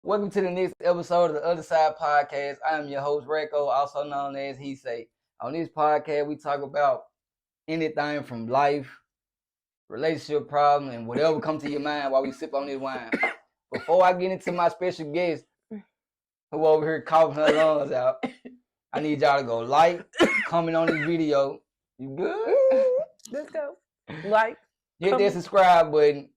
Welcome to the next episode of the Other Side Podcast. I am your host, Reco, also known as He Say. On this podcast, we talk about anything from life, relationship problems, and whatever comes to your mind while we sip on this wine. Before I get into my special guest, who over here coughing her lungs out, I need y'all to go like, comment on this video. You good? Let's go. Like, hit that subscribe button,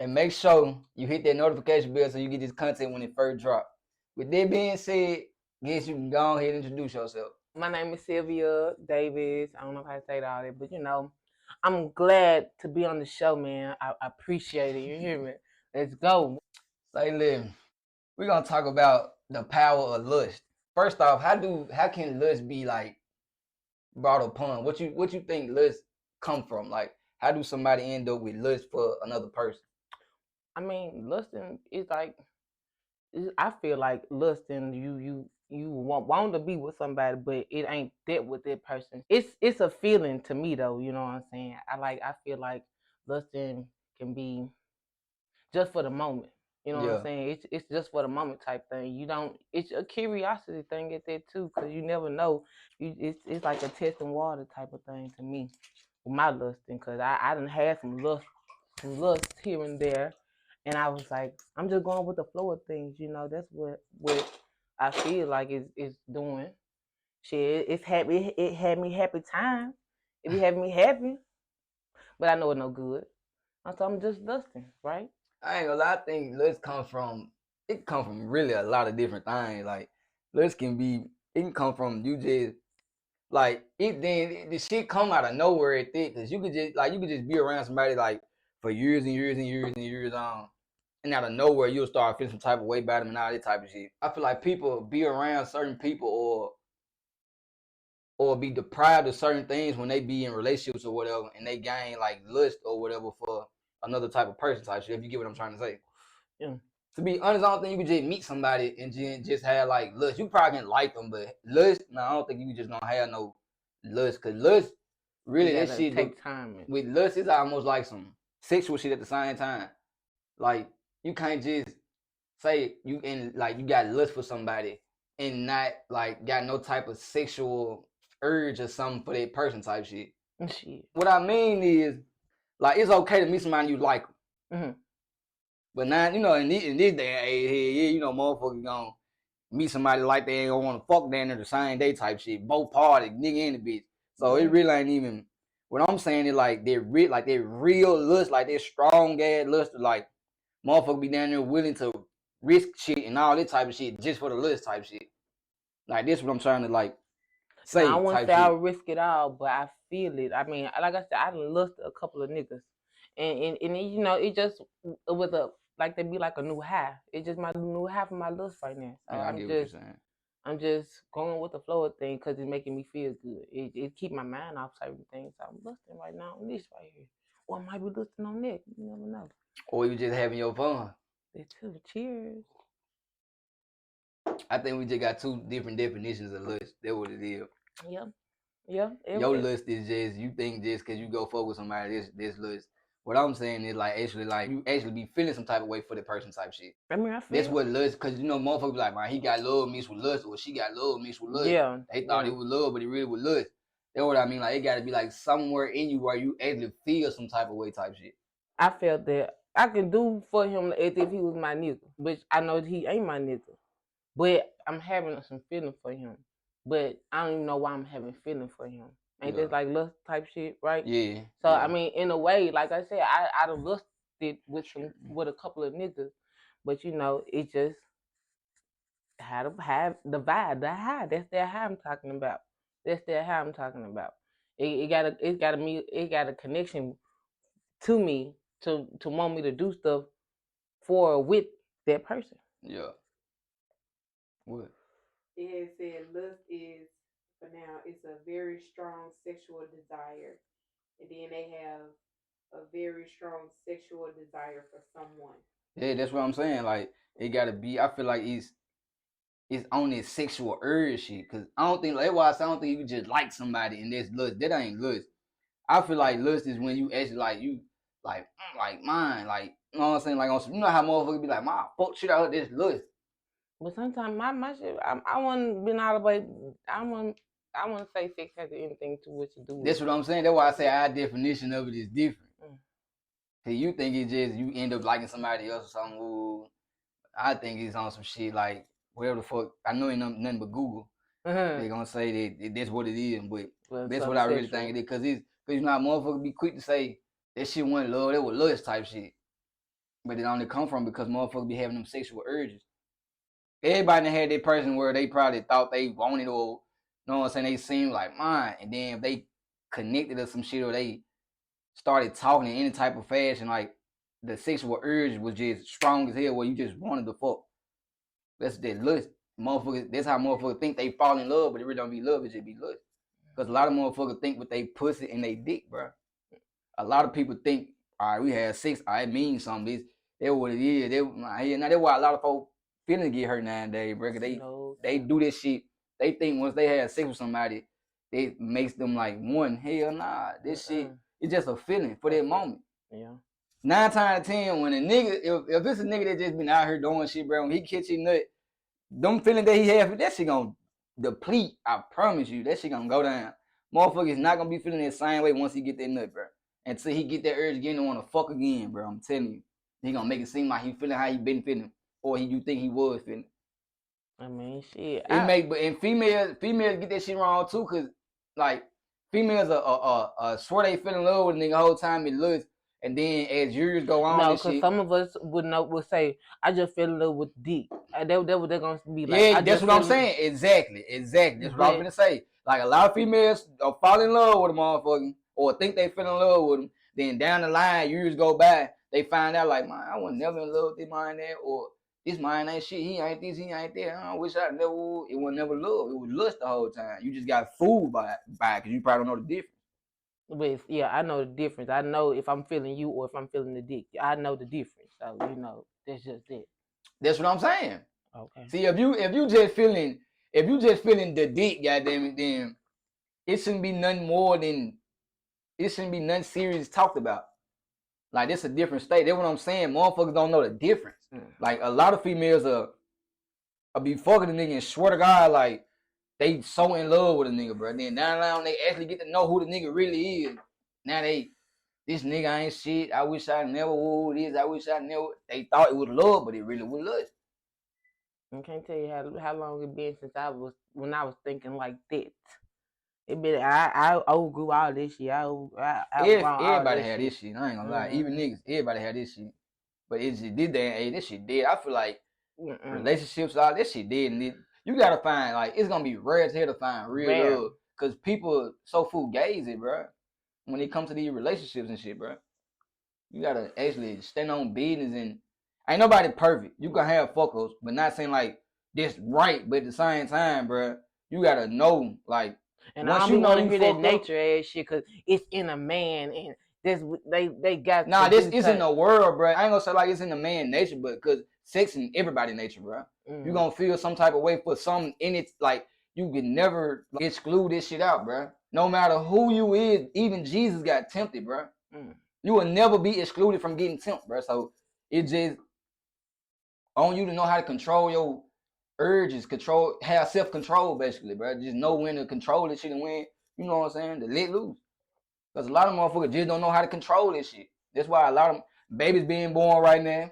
and make sure you hit that notification bell so you get this content when it first drops. With that being said, guess you can go ahead and introduce yourself. My name is Sylvia Davis. I don't know how to say all that, but I'm glad to be on the show, man. I appreciate it. You hear me? Let's go. Say, listen, we're gonna talk about the power of lust. First off, how can lust be like brought upon? What you think lust come from? Like, how do somebody end up with lust for another person? I mean, lusting is like, I feel like lusting, you want to be with somebody, but it ain't that with that person. It's a feeling to me though, you know what I'm saying? I feel like lusting can be just for the moment. You know what I'm saying? It's just for the moment type thing. It's a curiosity thing at that too, because you never know. It's like a testing water type of thing to me with my lusting, because I done had some lust here and there, and I was like, I'm just going with the flow of things. That's what I feel like it's doing. Shit, it had me happy time. It be having me happy, but I know it's no good. So I'm just lusting, right? I ain't gonna lie, I think lust come from really a lot of different things. Like lust it can come from you just like the shit come out of nowhere at that, cause you could just be around somebody like for years and years and years and years on, and out of nowhere you'll start feeling some type of way about them and all that type of shit. I feel like people be around certain people or be deprived of certain things when they be in relationships or whatever, and they gain like lust or whatever for another type of person type shit, if you get what I'm trying to say. Yeah. To be honest, I don't think you could just meet somebody and just have like lust. You probably can like them, but lust, no, I don't think you just gonna have no lust. Cause lust, really, that shit take time. With lust, it's almost like some sexual shit at the same time. Like you can't just say you got lust for somebody and not like got no type of sexual urge or something for that person type shit. Shit. What I mean is, like, it's okay to meet somebody you like. Mm-hmm. But now, in this day and age, motherfuckers gonna meet somebody like they ain't gonna want to fuck down there the same day type shit. Both parties, nigga and the bitch. So it really ain't even. What I'm saying is like they're real lust, like they're strong ass lust, like motherfuckers be down there willing to risk shit and all that type of shit just for the lust type shit. Like this, what I'm trying to like say. Now, I wouldn't say I would risk it all, but I feel it. I mean, like I said, I done lusted a couple of niggas, and it just with like they be like a new high. It's just my new high for my lust right now. So yeah, I get what you're saying. I'm just going with the flow of things because it's making me feel good. It keep my mind off certain things. So I'm lusting right now on this right here, or I might be lusting on that. You never know. Or you just having your fun. That too. Cheers. I think we just got two different definitions of lust. That's what it is. Yeah. Your lust is just you think just because you go fuck with somebody, this lust. What I'm saying is like you actually be feeling some type of way for the person type shit. I mean, I feel that's what lust, because motherfuckers be like, man, he got love mixed with lust, or she got love mixed with lust. Yeah. They thought it was love, but it really was lust. That's what I mean. Like it gotta be like somewhere in you where you actually feel some type of way type shit. I felt that I can do for him as if he was my nigga, which I know he ain't my nigga. But I'm having some feeling for him. But I don't even know why I'm having feeling for him. Ain't this like lust type shit, right? Yeah. So I mean, in a way, like I said, I done lusted with a couple of niggas, but it just had to have the vibe, the high. That's that high I'm talking about. It got a connection to me to want me to do stuff for or with that person. Yeah. What? It said lust is, for now, it's a very strong sexual desire. And then they have a very strong sexual desire for someone. Yeah, that's what I'm saying. Like, it gotta be, I feel like it's on this sexual urge shit. Cause I don't think, that's why I say I don't think you can just like somebody and that's lust. That ain't lust. I feel like lust is when you actually like mine, like, you know what I'm saying? Like, you know how motherfuckers be like, my fuck shit out, this lust. But sometimes my shit, I want been all the way. I want to say sex has anything to what you do with. That's what I'm saying. That's why I say our definition of it is different. See, you think it's just you end up liking somebody else or something. Ooh, I think it's on some shit like whatever the fuck. I know ain't nothing but Google. They gonna say that that's what it is, but that's what I really think it is. Cause you know how motherfuckers be quick to say that shit wasn't love, that was lust type shit. But it only come from because motherfuckers be having them sexual urges. Everybody had that person where they probably thought they wanted or, you know what I'm saying, they seemed like mine. And then if they connected to some shit or they started talking in any type of fashion, like the sexual urge was just strong as hell where you just wanted to fuck. That's that lust. Motherfuckers, that's how motherfuckers think they fall in love, but it really don't be love, it just be lust. Because a lot of motherfuckers think with they pussy and they dick, bro. A lot of people think, all right, we had sex, all right, it means something. That's what it is. Now that's why a lot of folks feelings get hurt nowadays, bro. They do this shit. They think once they have sex with somebody, it makes them like one. Hell nah. This shit, it's just a feeling for that moment. Yeah. 9 times out of 10, when a nigga, if it's a nigga that just been out here doing shit, bro, when he catch his nut, them feelings that he have, that shit gonna deplete. I promise you, that shit gonna go down. Motherfucker is not gonna be feeling the same way once he get that nut, bro. Until he get that urge again to wanna fuck again, bro. I'm telling you. He gonna make it seem like he feeling how he been feeling. Or you think he was feeling. I mean, shit. And females get that shit wrong too, cause like females swear they fell in love with a nigga the whole time it looks, and then as years go on, no, because some of us would say, I just fell in love with dick. That what they're gonna be like. Yeah, that's what I'm saying. Exactly. That's what I'm gonna say. Like a lot of females fall in love with a motherfucker or think they fell in love with him. Then down the line, years go by, they find out like, man, I was never in love with this man there, or this man ain't shit. He ain't this, he ain't that. I wish I never would. It was never love. It was lust the whole time. You just got fooled by it because you probably don't know the difference. But yeah, I know the difference. I know if I'm feeling you or if I'm feeling the dick. I know the difference. So that's just it. That's what I'm saying. Okay. See, if you just feeling the dick, goddamn it, then it shouldn't be nothing more than it shouldn't be nothing serious talked about. Like this a different state. That's what I'm saying. Motherfuckers don't know the difference. Like a lot of females are be fucking a nigga and swear to God like they so in love with a nigga, bro. Then down the line they actually get to know who the nigga really is. Now this nigga ain't shit. I wish I never would this. I wish I never. They thought it was love, but it really was lust. I can't tell you how long it been since I was thinking like that. It been I outgrew all this shit. Everybody had this shit. I ain't gonna lie. Even niggas, everybody had this shit. But it just did that. Hey, this shit dead. I feel like relationships, all this shit dead. And you gotta find like it's gonna be rare as hell to find real love because people so fugazi, bro. When it comes to these relationships and shit, bro, you gotta actually stand on business and ain't nobody perfect. You can have fuckers, but not saying like this right. But at the same time, bro, you gotta know like. And once I don't want to hear that nature ass shit because it's in a man and this they got. Nah, this is in the world, bro. I ain't gonna say like it's in the man nature, but because sex in everybody's nature, bro. You gonna feel some type of way for something in it. Like you can never exclude this shit out, bro. No matter who you is, even Jesus got tempted, bro. You will never be excluded from getting tempted, bro. So it just on you to know how to control your urges, have self-control basically, bro. Just know when to control this shit and when, you know what I'm saying, to let loose. Because a lot of motherfuckers just don't know how to control this shit. That's why a lot of babies being born right now,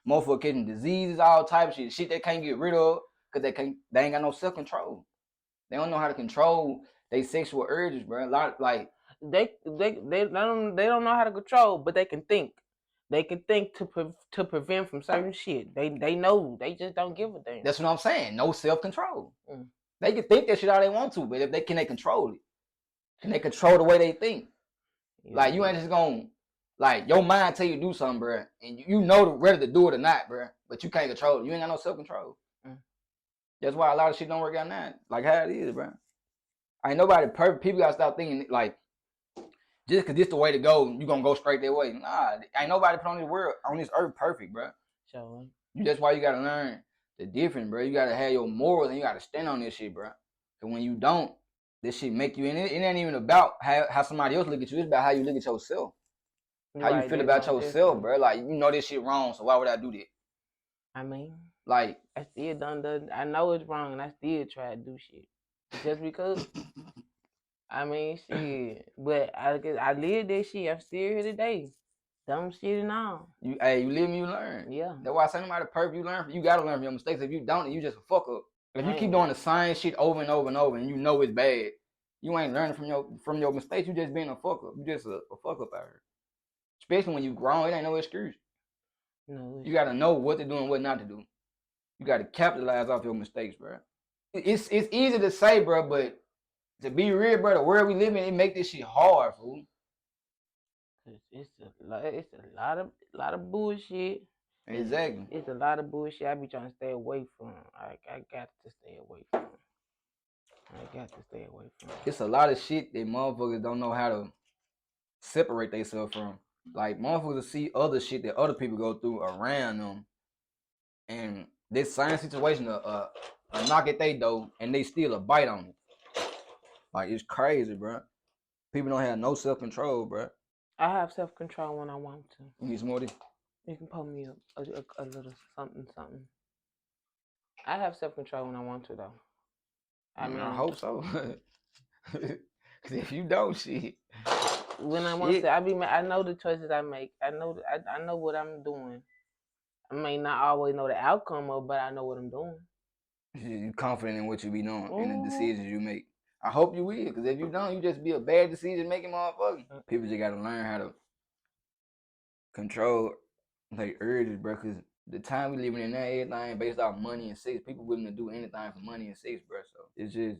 motherfuckers catching diseases, all type of shit they can't get rid of because they ain't got no self-control. They don't know how to control their sexual urges, bro. A lot like they don't know how to control, but they can think. They can think to prevent from certain shit. They know. They just don't give a damn. That's what I'm saying. No self-control. They can think that shit all they want to, but if they control it? Can they control the way they think? Yeah. Like you ain't just gonna like your mind tell you to do something, bro, and you know whether to do it or not, bro. But you can't control it. You ain't got no self-control. That's why a lot of shit don't work out now. Like how it is, bro. Ain't nobody perfect. People gotta stop thinking like just cause this the way to go, you gonna go straight that way. Nah, ain't nobody put on this earth perfect, bro. Sure. That's why you gotta learn the difference, bro. You gotta have your morals and you gotta stand on this shit, bro. Cause when you don't, this shit make you, and it ain't even about how somebody else look at you. It's about how you look at yourself. How you feel about yourself, bro. Like, you know this shit wrong, so why would I do that? I mean. Like I still done. I know it's wrong, and I still try to do shit just because. I mean, shit. But I live that shit. I'm still here today. Dumb shit and all. you live and you learn. Yeah. That's why I say no matter perfect you learn. You gotta learn from your mistakes. If you don't, you just a fuck up. If you keep Right. doing the same shit over and over and over, and you know it's bad, you ain't learning from your mistakes. You just being a fuck up. You just a fuck up out here. Especially when you grown, it ain't no excuse. No. You gotta know what to do and what not to do. You gotta capitalize off your mistakes, bro. It's easy to say, bro, but to be real, bro, the world we live in, it make this shit hard, fool. It's a lot of bullshit. Exactly. It's a lot of bullshit. I be trying to stay away from. I got to stay away from. I got to stay away from. It's a lot of shit that motherfuckers don't know how to separate themselves from. Like motherfuckers see other shit that other people go through around them, and this same situation, a knock at they door, and they still a bite on it. Like it's crazy, bro. People don't have no self control, bro. I have self control when I want to. You need some more of this? You can pull me a little something. I have self control when I want to, though. I mean, I hope so. Cause if you don't, shit. When I want to, I know the choices I make. I know what I'm doing. I may not always know the outcome of, but I know what I'm doing. You confident in what you be doing and the decisions you make. I hope you will, because if you don't, you just be a bad decision making motherfucker. People just gotta learn how to control their urges, bro. Cause the time we living in now, everything based off money and sex. People willing to do anything for money and sex, bro. So it's just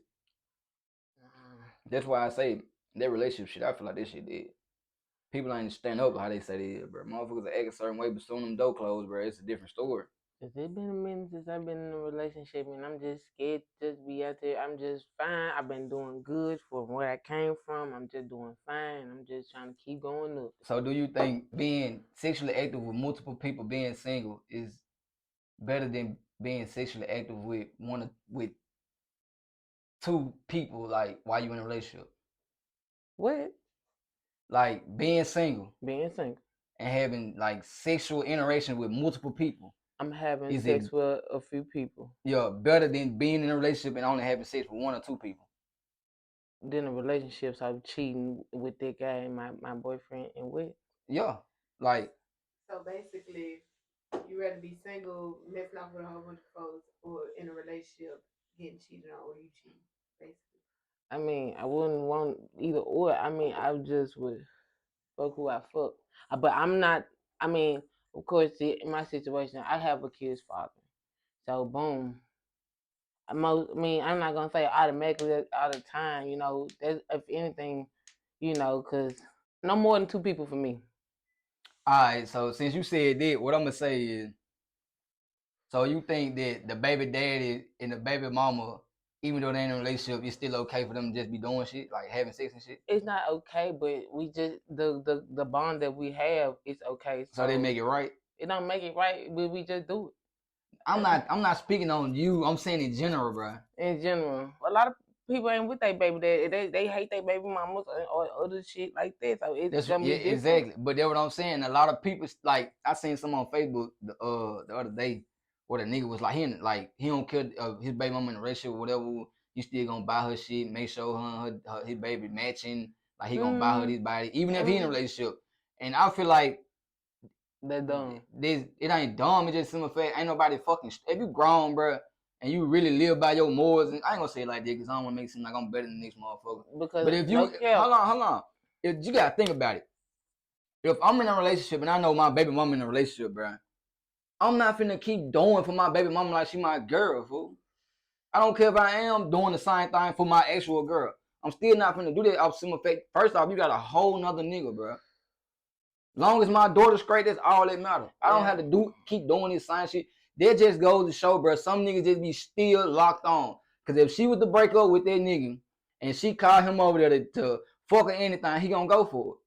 that's why I say that relationship shit. I feel like this shit dead. People ain't stand up how they say they is, bro. Motherfuckers are acting a certain way, but soon them door closed, bro. It's a different story. It's been a minute since I've been in a relationship, and I'm just scared to just be out there. I'm just fine. I've been doing good from where I came from. I'm just doing fine. I'm just trying to keep going up. So do you think being sexually active with multiple people being single is better than being sexually active with two people, like while you in a relationship? What? Like being single. Being single. And having like sexual interaction with multiple people. I'm having sex with a few people. Yeah, better than being in a relationship and only having sex with one or two people. Then the relationships I'm cheating with that guy and my boyfriend and with. Yeah. Like. So basically, you rather be single, messing off with a whole bunch of folks, or in a relationship, getting cheated on, or you cheat, basically. I mean, I wouldn't want either or. I mean, I just would fuck who I fuck. But I'm not, I mean, of course, in my situation, I have a kid's father. So, boom. I mean, I'm not going to say automatically all the time, you know, if anything, you know, because no more than two people for me. All right, so since you said that, what I'm going to say is, so you think that the baby daddy and the baby mama, even though they're in a relationship, it's still okay for them to just be doing shit, like having sex and shit? It's not okay, but we just, the bond that we have is okay. So they make it right? It don't make it right, but we just do it. I'm not speaking on you. I'm saying in general, bro. In general, a lot of people ain't with their baby dad. They hate their baby mamas or other shit like that. So it's gonna be different. Exactly. But that's what I'm saying. A lot of people, like I seen some on Facebook the other day where the nigga was like he don't care his baby mama in a relationship or whatever. You still gonna buy her shit, make sure his baby matching. Like he gonna buy her this body, even if he in a relationship. And I feel like that dumb. It ain't dumb. It's just simple fact. Ain't nobody fucking. If you grown, bro, and you really live by your morals, and I ain't gonna say it like that because I don't want to make it seem like I'm better than the next motherfucker. But if you hold on, if you gotta think about it. If I'm in a relationship and I know my baby mama in a relationship, bro, I'm not finna keep doing for my baby mama like she my girl, fool. I don't care if I am doing the same thing for my actual girl. I'm still not finna do that off simple fact. First off, you got a whole nother nigga, bro. Long as my daughter's straight, that's all that matters. I don't have to keep doing this same shit. That just goes to show, bro, some niggas just be still locked on. Because if she was to break up with that nigga and she called him over there to fuck or anything, he gonna go for it.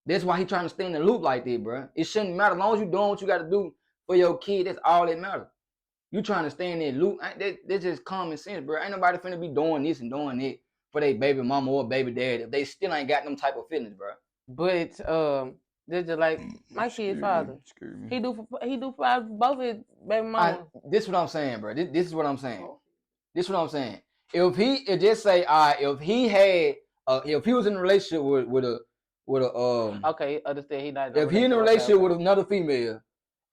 That's why he trying to stay in the loop like that, bro. It shouldn't matter. As long as you doing what you got to do for your kid, that's all that matters. You trying to stay in that loop, that's just common sense, bro. Ain't nobody finna be doing this and doing that for their baby mama or baby dad if they still ain't got them type of feelings, bro. But they're just like my kid's father. He do for both his baby mama. This what I'm saying, bro. This is what I'm saying. This is what I'm saying. If just say, if he had, if he was in a relationship with a okay, understand he not. If he in a relationship with another female,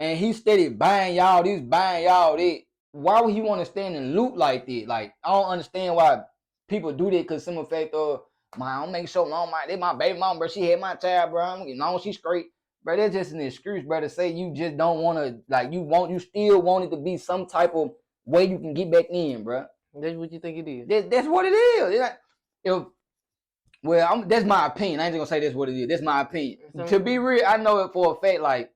and he steady buying y'all this, buying y'all that, why would he want to stand and loot like that? Like, I don't understand why people do that. Cause some effect of, man, I'm making sure my baby mom, bro. She had my child, bro. You know she's straight, bro. That's just an excuse, bro, to say you just don't want to, like, you still want it to be some type of way you can get back in, bro. That's what you think it is. That's what it is. That's my opinion. I ain't just gonna say that's what it is. That's my opinion. To be real, I know it for a fact. Like,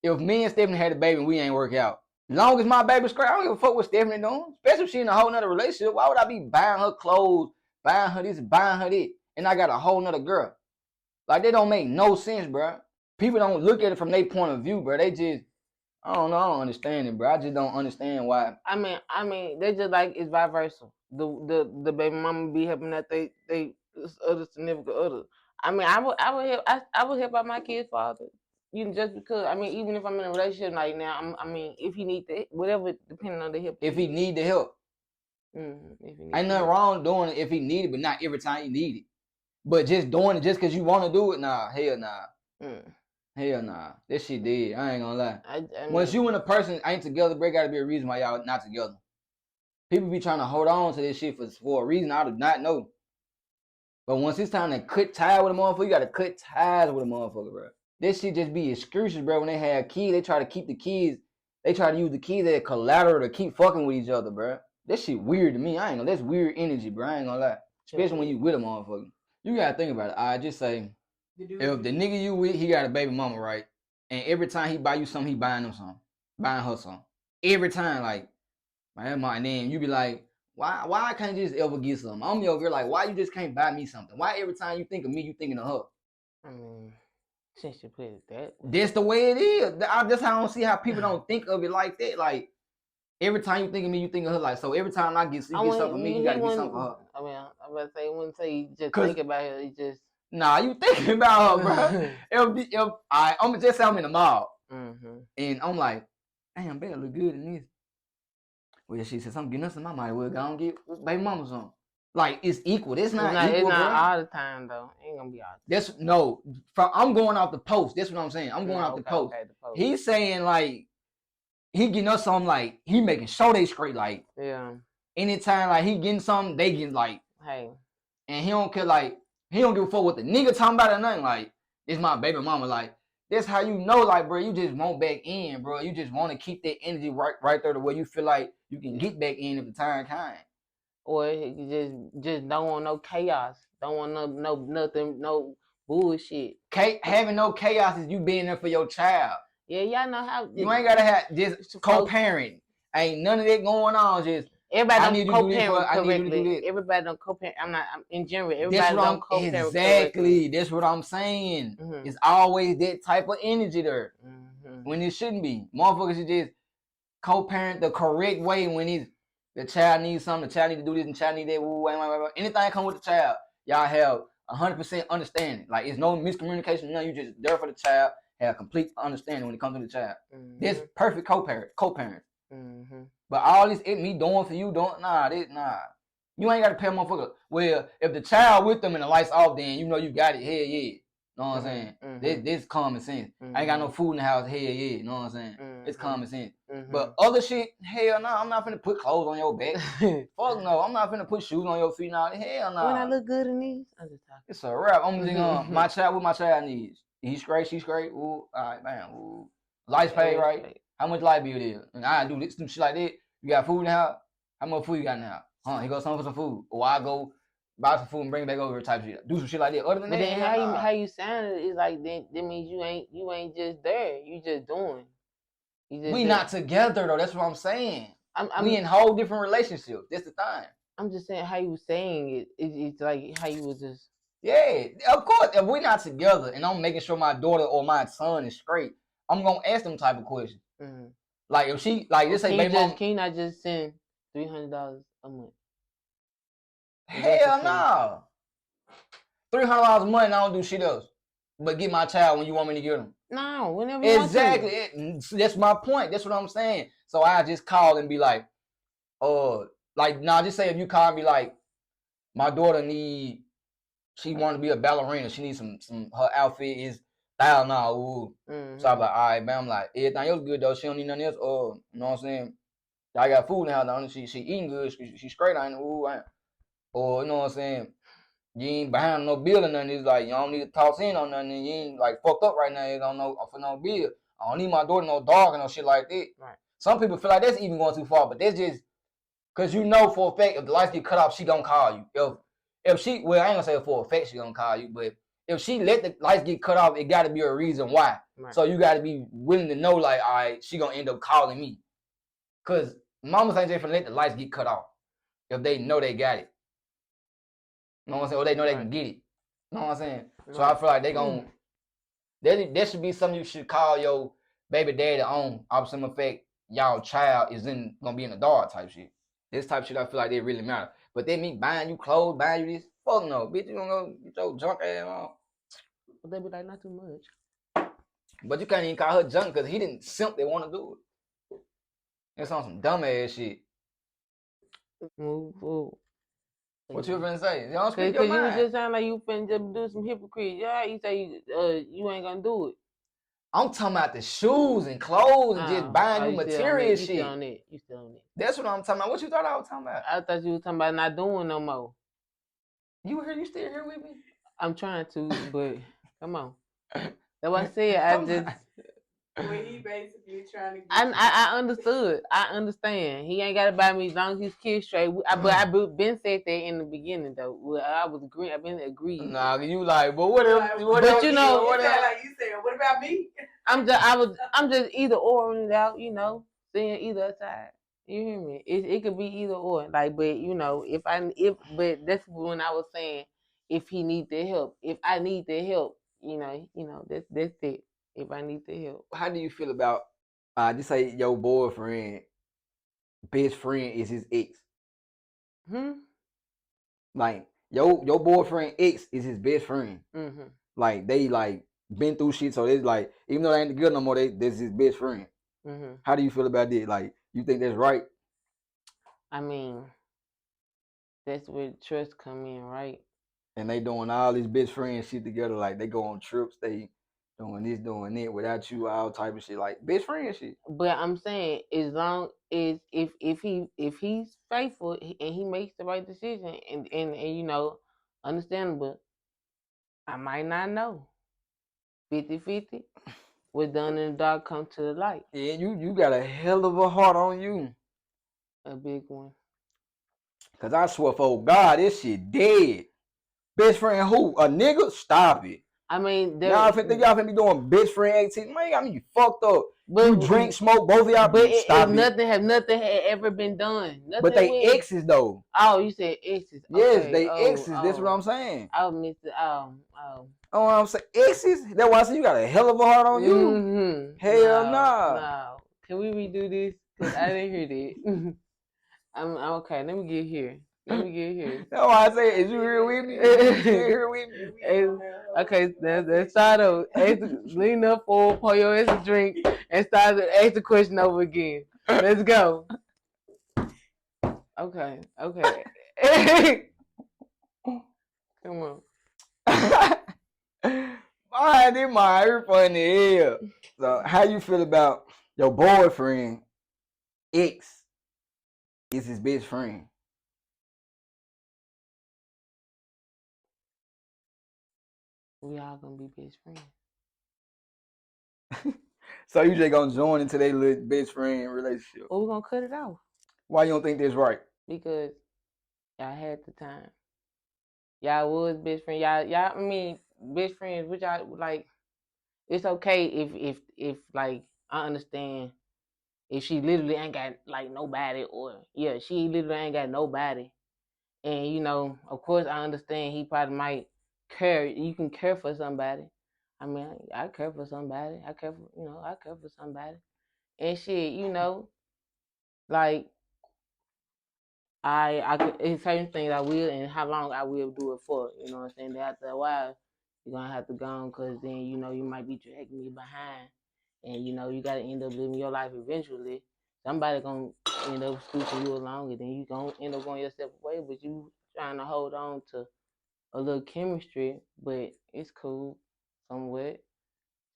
if me and Stephanie had a baby and we ain't work out, as long as my baby's straight, I don't give a fuck what Stephanie doing. Especially if she in a whole nother relationship. Why would I be buying her clothes, buying her this, buying her that, and I got a whole nother girl? Like, that don't make no sense, bro. People don't look at it from their point of view, bro. They just, I don't know. I don't understand it, bro. I just don't understand why. I mean, they just like it's vice versa. The baby mama be helping that they other significant other. I mean, I would help out my kid's father. You know, just because. I mean, even if I'm in a relationship like now, I mean, if he need that, whatever, depending on the help. If he need the help, ain't nothing wrong doing it if he need it, but not every time he need it. But just doing it just because you want to do it, nah, hell nah. Hell nah. This shit dead. I ain't gonna lie. I mean, once you and a person ain't together, bro, gotta be a reason why y'all not together. People be trying to hold on to this shit for a reason I do not know. But once it's time to cut ties with a motherfucker, you gotta cut ties with a motherfucker, bro. This shit just be excuses, bro. When they have kids, they try to keep the kids. They try to use the kids as collateral to keep fucking with each other, bro. That shit weird to me. I ain't gonna. That's weird energy, bro. I ain't gonna lie. Especially when you with a motherfucker. You gotta think about it. I just say, if the nigga you with, he got a baby mama, right? And every time he buy you something, he buying them something. Buying her something. Every time, like, man, that's my name. You be like, why I can't just ever get something? I'm your girl, like, why you just can't buy me something? Why every time you think of me, you thinking of her? I mean, since you put it that way. That's the way it is. That's how I don't see how people don't think of it like that. Like, every time you think of me, you think of her. Like, so every time I get something for me, you gotta get something for her. I mean, I'm about to say, I wouldn't say you just think about her. You just... Nah, you thinking about her, bro. I'm just say I'm in the mall. And I'm like, damn, baby look good in this. Well, she says, I'm getting us in my mind. Well, go and get baby mama some. Like, it's equal. It's not equal, it's not bro. all the time, though. Ain't gonna be all the time. I'm going off the post. That's what I'm saying. I'm going off the post. Okay, the post. He's saying, like, he getting us something, like, he making sure they straight, like, yeah. Anytime, like, he getting something, they getting, like, hey. And he don't care, like, he don't give a fuck what the nigga talking about or nothing. Like, it's my baby mama. Like, that's how you know, like, bro, you just want back in, bro. You just want to keep that energy right there to where you feel like you can get back in if the time comes. Or you just don't want no chaos. Don't want nothing, no bullshit. Having no chaos is you being there for your child. Yeah, y'all know how. You ain't gotta have just co-parent. Ain't none of that going on. Just everybody don't co-parent correctly. Everybody don't co-parent. I'm in general. Everybody don't co-parent exactly. That's what I'm saying. It's always that type of energy there when it shouldn't be. Motherfuckers should just co-parent the correct way when the child needs something. The child need to do this and the child need that. Anything that come with the child, y'all have 100% understanding. Like, it's no miscommunication. No, you just there for the child. Have complete understanding when it comes to the child. This perfect co-parent. But all this me doing for you, nah. You ain't gotta pay a motherfucker. Well, if the child with them and the lights off, then you know you got it. Hell yeah. Know what I'm saying? This common sense. I ain't got no food in the house. Hell yeah. Know what I'm saying? It's common sense. But other shit, hell no. I'm not finna put clothes on your back. Fuck no. I'm not finna put shoes on your feet. Now, hell no. When I look good in these, I'm just talking. It's a wrap. I'm just gonna my child needs. He's straight. She's straight. Ooh, all right, man. Ooh. Lights paid, right? How much light bill is? And I do this, some shit like that. You got food in the house? How much food you got now? He goes something for some food. Or I go buy some food and bring it back over type shit. Do some shit like that. Other than that, then how you sound is like that means you ain't just there. You just doing. We not together though. That's what I'm saying. We in whole different relationships. That's the thing. I'm just saying how you saying it. It's like how you was just. Yeah, of course. If we're not together and I'm making sure my daughter or my son is straight, I'm gonna ask them type of questions. Like if she like this say baby mom, can you not just send $300 a month? Hell no. $300 a month and I don't do shit else. but get my child when you want me to get him. No, whenever you Exactly. want to. That's my point. That's what I'm saying. So I just call and be like, just say if you call and be like, my daughter she want to be a ballerina. She needs some her outfit is $1,000. Mm-hmm. So I'm like, all right, man. I'm like, everything else good though. She don't need nothing else. You know what I'm saying? I got food now. Though. She eating good. She straight. I ain't. Or you know what I'm saying? You ain't behind no bill or nothing. It's like you don't need to toss in on nothing. You ain't like fucked up right now. You don't know for no bill. I don't need my daughter no dog and no shit like that. Right. Some people feel like that's even going too far, but that's just because you know for a fact if the lights get cut off, she gonna call you. If she, well, I ain't gonna say for a fact she gonna call you, but if she let the lights get cut off, it got to be a reason why. Right. So you got to be willing to know, like, all right, she gonna end up calling me, cause mamas ain't just gonna let the lights get cut off if they know they got it. You know what I'm saying? Or they know they can get it. You know what I'm saying? So I feel like they gonna that should be something you should call your baby daddy on. Off some effect, y'all child is gonna be in the dark type shit. This type of shit I feel like they really matter. But they me buying you clothes, buying you this. Fuck no, bitch. You gonna go get your junk ass on. But they be like, not too much. But you can't even call her junk because he didn't simp they want to do it. It's on some dumb ass shit. Move forward. What you finna say? You don't speak your mind. Cause you just sound like you finna just do some hypocrite. Yeah, you say you ain't gonna do it. I'm talking about the shoes and clothes and just buying you material shit. You still on it. You still on it. That's what I'm talking about. What you thought I was talking about? I thought you was talking about not doing no more. You still here with me? I'm trying to, but come on. That's what I said. I just. When he basically trying to get I understood. I understand. He ain't got to buy me as long as he's kid straight. But I been said that in the beginning though. Well, I was agreeing. I've been agreed. Nah, you like, but what if? But you know, what like you said. What about me? I'm just either ordering it out. You know, seeing either side. You hear me? It could be either or. Like, but you know, but that's when I was saying if he need the help. If I need the help, you know, that's it. If I need the help. How do you feel about just say your boyfriend best friend is his ex? Like your boyfriend ex is his best friend. Mm-hmm. Like they like been through shit, so it's like even though they ain't together no more, that's his best friend. Mm-hmm. How do you feel about that? Like you think that's right? I mean, that's where trust come in, right? And they doing all this best friend shit together. Like they go on trips, they doing this, doing that without you, all type of shit, like best friend shit. But I'm saying, as long as if he's faithful and he makes the right decision, and you know, understandable, I might not know. 50-50. What's done in the dark come to the light. Yeah, you got a hell of a heart on you. A big one. Cause I swear for God, this shit dead. Best friend who? A nigga? Stop it. I mean, y'all finna be doing best friend activity. Man, y'all you fucked up. But, you drink, smoke, both of y'all. But stop it. Nothing had ever been done. Nothing but they exes though. Oh, you said exes. Yes, okay. They exes. That's what I'm saying. I missed it. Oh, I'm saying exes. That's why I said you got a hell of a heart on you. Mm-hmm. Hell no. Can we redo this? Cause I didn't hear that. I'm okay. Let me get here. That's why I say, is you here with me? You here with me? Okay, let's start over. Lean up forward, pour your ass a drink, and start to ask the question over again. Let's go. Okay. Come on. My funny hell. So, how you feel about your boyfriend ex is his best friend? We all gonna be best friends. So you just gonna join into their little best friend relationship? Or we gonna cut it off? Why you don't think that's right? Because y'all had the time. Y'all was best friends. Y'all. I mean, best friends. Which y'all like. It's okay if like I understand if she literally ain't got like nobody, or she literally ain't got nobody, and you know, of course I understand he probably might care. You can care for somebody. I mean, I care for somebody. I care for somebody, and shit, you know, like I it's certain things I will, and how long I will do it for. You know what I'm saying? After a while, you're gonna have to go on, cause then you know you might be dragging me behind, and you know you gotta end up living your life eventually. Somebody gonna end up scooching you along, and then you gonna end up going your separate way. But you trying to hold on to a little chemistry, but it's cool somewhat.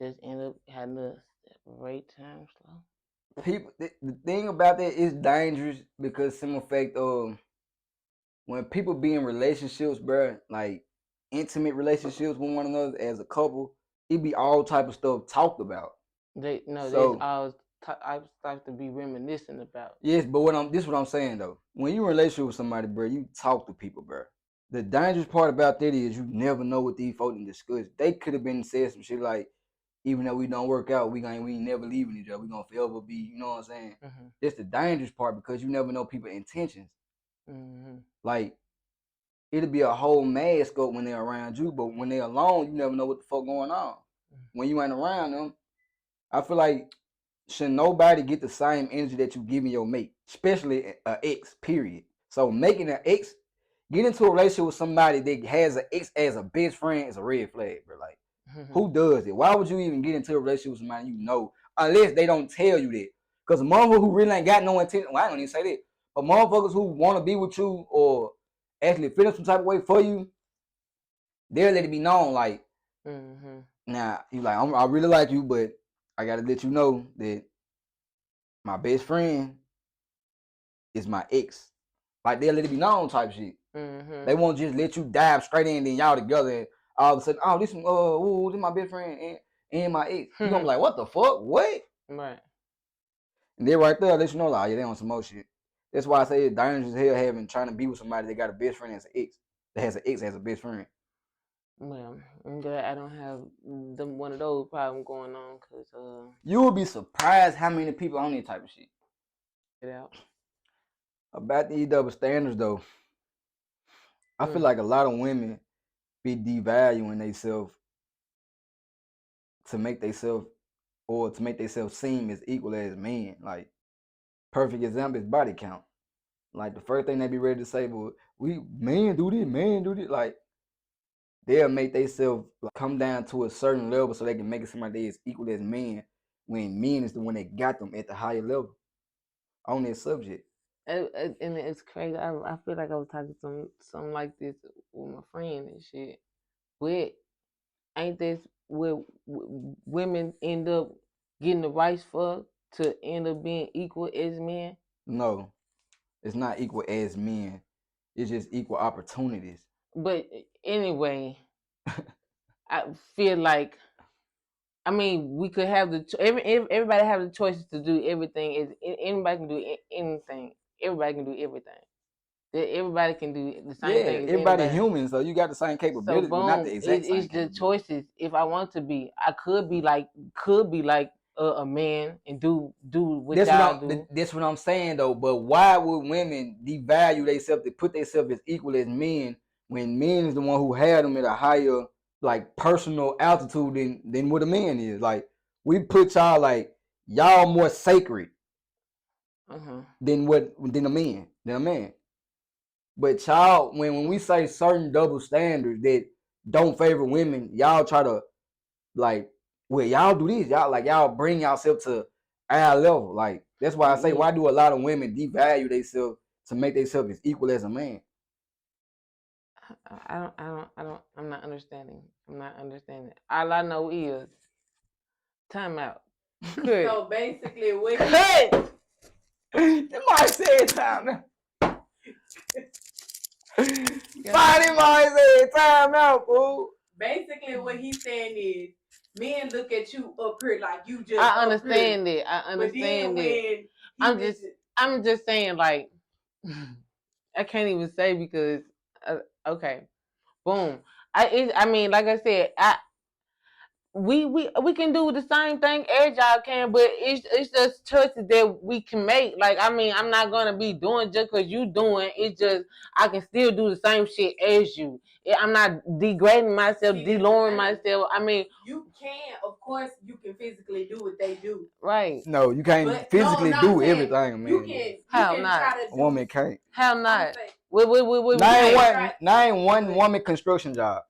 Just end up having to separate time slow. People, the thing about that is dangerous because some effect when people be in relationships, bro, like intimate relationships with one another as a couple, it be all type of stuff talked about. There's So always I start to be reminiscing about. yes, but this is what I'm saying though. When you in a relationship with somebody, bro, you talk to people, bro. The dangerous part about that is you never know what these folks discuss. They could have been said some shit like, even though we don't work out, we ain't never leaving each other. We gonna forever be, you know what I'm saying? Mm-hmm. That's the dangerous part because you never know people's intentions. Mm-hmm. Like it'll be a whole mask up when they're around you, but when they're alone, you never know what the fuck going on. When you ain't around them, I feel like should nobody get the same energy that you giving your mate, especially an ex. Period. So making an ex, get into a relationship with somebody that has an ex as a best friend is a red flag, bro. Like, who does it? Why would you even get into a relationship with somebody you know, unless they don't tell you that? Because motherfuckers who really ain't got no intention, well, I don't even say that, but motherfuckers who want to be with you or actually feel some type of way for you, they'll let it be known. Like, nah, you like, I really like you, but I gotta let you know that my best friend is my ex. Like they'll let it be known type shit. They won't just let you dive straight in, then y'all together, and all of a sudden, oh, this is my best friend and my ex. You gonna be like, what the fuck? What? Right. And then right there, let you know, like, yeah, they on some more shit. That's why I say it's dangerous as hell trying to be with somebody that got a best friend as an ex. That has an ex as a best friend. Well, I'm glad I don't have one of those problems going on, cause you will be surprised how many people on this type of shit. Get out. About these double standards though, I feel like a lot of women be devaluing themselves to make themselves seem as equal as men. Like perfect example is body count. Like the first thing they be ready to say, well, we men do this. Like they'll make themselves come down to a certain level so they can make it somebody as equal as men, when men is the one that got them at the higher level on that subject. And it's crazy. I feel like I was talking something like this with my friend and shit. But ain't this where women end up getting the rights for to end up being equal as men? No, it's not equal as men. It's just equal opportunities. But anyway, I feel like, I mean, we could have everybody have the choices to do everything. Anybody can do anything. Everybody can do everything. Everybody can do the same thing as everybody anybody. human, so you got the same capability, So boom, but not the exact same. It's the choices. If I want to be, I could be like a man and do what y'all do. That's what I'm saying though. But why would women devalue themselves to put themselves as equal as men when men is the one who had them at a higher like personal altitude than what a man is? Like we put y'all like y'all more sacred than a man. But y'all, when we say certain double standards that don't favor women, y'all try to like, well, y'all do this, y'all bring yourself to our level. Like that's why I say, why do a lot of women devalue themselves to make themselves as equal as a man? I'm not understanding. All I know is time out. So basically, what Them might say time out. Somebody might say time out, fool. Basically, what he's saying is, men look at you up here like you just. I understand it. I'm just saying, like, I can't even say because okay, boom. I mean, like I said, we can do the same thing as y'all can, but it's just choices that we can make. Like, I mean, I'm not gonna be doing just because you doing. It's just I can still do the same shit as you. I'm not degrading myself, lowering myself. I mean, you can, of course, you can physically do what they do. Right. No, you can't physically do everything, man. You can. How not? A woman can't. How not? Name one woman construction job.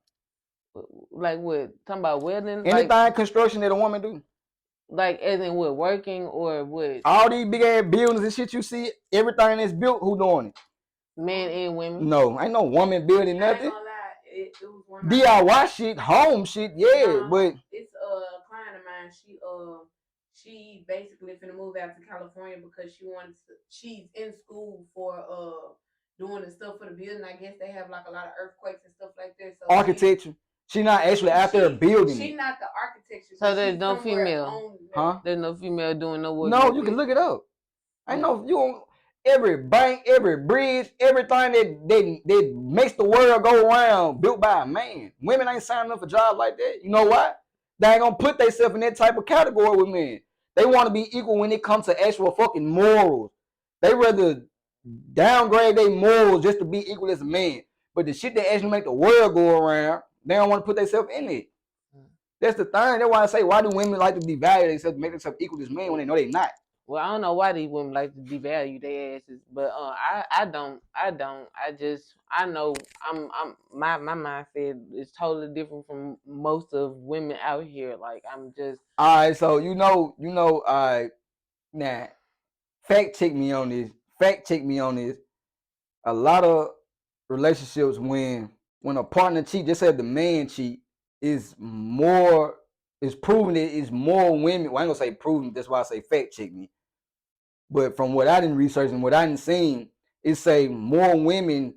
Like what? Talking about welding? Anything construction that a woman do. Like as in what, working or what? All these big ass buildings and shit you see, everything that's built, who doing it? Men and women? No, ain't no woman building I ain't nothing. gonna lie, it was one of my DIY shit, home shit, yeah, but it's a client of mine. She basically finna move out to California because she's in school for doing the stuff for the building. I guess they have like a lot of earthquakes and stuff like that. So architecture. She not actually out there building She it. not the architecture. So there's no female. Huh? There's no female doing no work. No, you can look it up. I know you on every bank, every bridge, everything that makes the world go around built by a man. Women ain't signing up for jobs like that. You know why? They ain't gonna put themselves in that type of category with men. They want to be equal when it comes to actual fucking morals. They rather downgrade their morals just to be equal as a man. But the shit that actually make the world go around, they don't want to put themselves in it. That's the thing. That's why I say, why do women like to devalue themselves, make themselves equal as men when they know they're not? Well, I don't know why these women like to devalue their asses, but I don't. I know my mindset is totally different from most of women out here. Like I'm just. All right, so you know, now fact check me on this. A lot of relationships when a partner cheat, just say the man cheat, is proven it is more women. Well, I ain't gonna say proven, that's why I say fact check me. But from what I didn't research and what I didn't seen, it say more women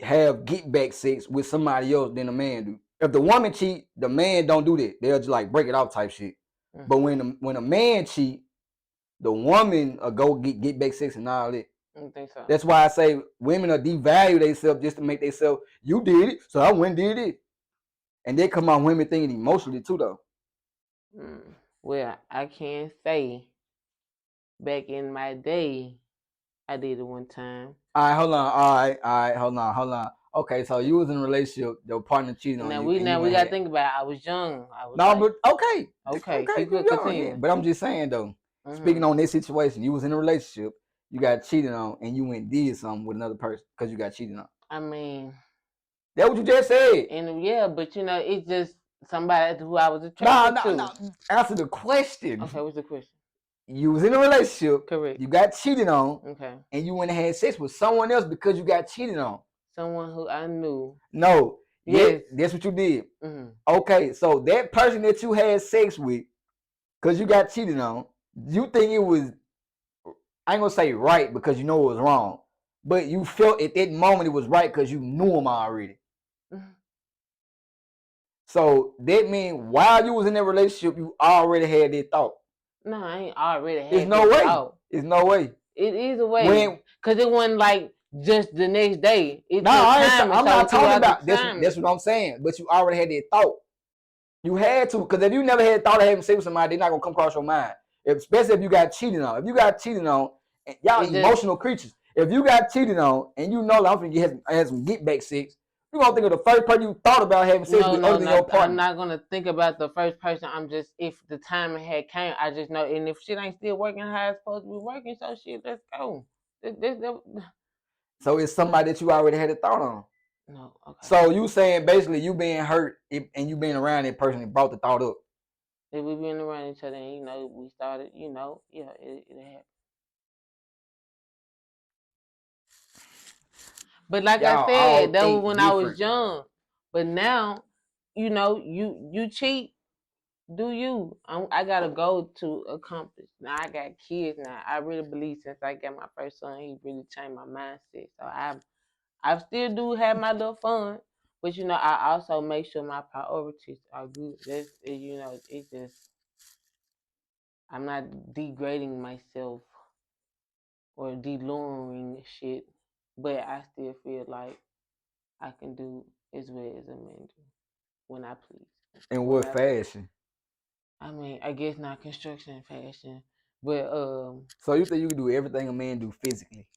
have get back sex with somebody else than a man do. If the woman cheat, the man don't do that. They'll just like break it off type shit. Mm-hmm. But when a man cheat, the woman go get back sex and all that. I don't think so. That's why I say women are devalue themselves just to make themselves, you did it, so I went and did it. And they come on women thinking emotionally too though. Well, I can't say back in my day I did it one time. All right, hold on. Hold on. Okay, so you was in a relationship, your partner cheated on you. Now we gotta think about it. I was young. But okay. Okay, keep it continuing. Yeah. But I'm just saying though, speaking on this situation, you was in a relationship, you got cheated on, and you went and did something with another person because you got cheated on. I mean, that's what you just said. And yeah, but you know, it's just somebody who I was attracted to. No. Answer the question. Okay, what's the question? You was in a relationship. Correct. You got cheated on. Okay. And you went and had sex with someone else because you got cheated on. Someone who I knew. No. Yes. That's what you did. Mm-hmm. Okay, so that person that you had sex with, because you got cheated on, you think it was, I ain't gonna say right because you know it was wrong, but you felt at that moment it was right because you knew him already. Mm-hmm. So that means while you was in that relationship, you already had that thought. No, I ain't already had that thought. There's no way. It is a way. Because it wasn't like just the next day. I'm not talking about that's what I'm saying. But you already had that thought. You had to, because if you never had thought of having sex with somebody, they're not gonna come across your mind. Especially if you got cheated on. If you got cheated on, and y'all emotional creatures. If you got cheated on and you know I'm gonna have some get back sex, you're gonna think of the first person you thought about having sex with other than your partner. I'm not gonna think about the first person. I'm just, if the time had came, I just know, and if shit ain't still working how it's supposed to be working, so shit, let's go. So it's somebody that you already had a thought on. No, okay. So you saying basically you being hurt and you being around that person and brought the thought up. If we been around each other and we started, it happened. But like I said, that was when I was young. But now, you cheat, do you? I got a goal to accomplish. Now I got kids now. I really believe since I got my first son, he really changed my mindset. So I still do have my little fun, but I also make sure my priorities are good. It's just, I'm not degrading myself or de-lowering shit, but I still feel like I can do as well as a man do when I please. In what fashion? I mean, I guess not construction and fashion, but So you think you can do everything a man do physically?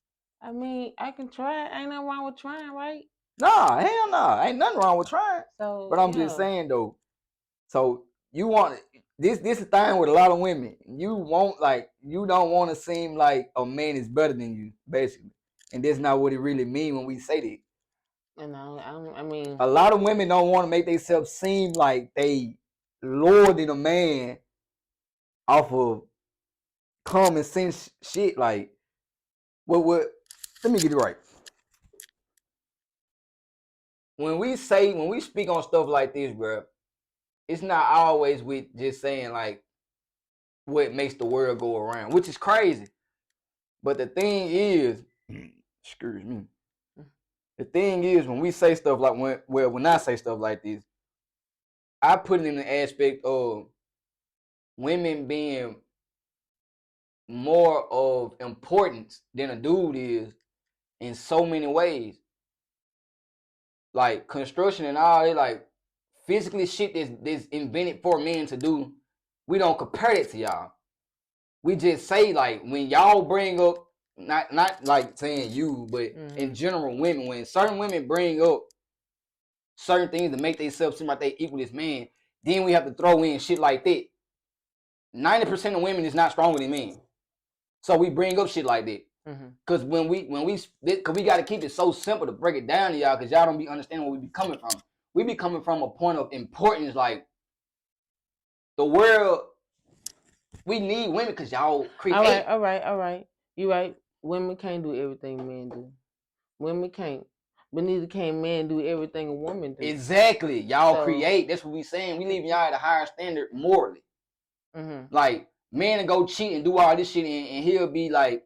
I mean, I can try. Ain't nothing wrong with trying, right? Nah, hell no. Ain't nothing wrong with trying. So, but I'm just saying though. So you want this is the thing with a lot of women. You don't want to seem like a man is better than you, basically. And that's not what it really means when we say that. And I mean, A lot of women don't want to make themselves seem like they lower than a man off of common sense shit. Like, what? Let me get it right. When we speak on stuff like this, bro, it's not always with just saying like what makes the world go around, which is crazy. But the thing is, excuse me. The thing is, when we say stuff like when I say stuff like this, I put it in the aspect of women being more of importance than a dude is in so many ways. Like construction and all that, like physically shit that's invented for men to do. We don't compare it to y'all. We just say like when y'all bring up, not like saying you, but in general women, when certain women bring up certain things to make themselves seem like they equal this man, then we have to throw in shit like that. 90% of women is not stronger than men. So we bring up shit like that. Cause when we cause we gotta keep it so simple to break it down to y'all, cause y'all don't be understanding where we be coming from. We be coming from a point of importance, like the world. We need women cause y'all create. All right. You right. Women can't do everything men do. Women can't. But neither can men do everything a woman do. Exactly. Y'all create. That's what we saying. We leaving y'all at a higher standard morally. Like, man to go cheat and do all this shit and he'll be like,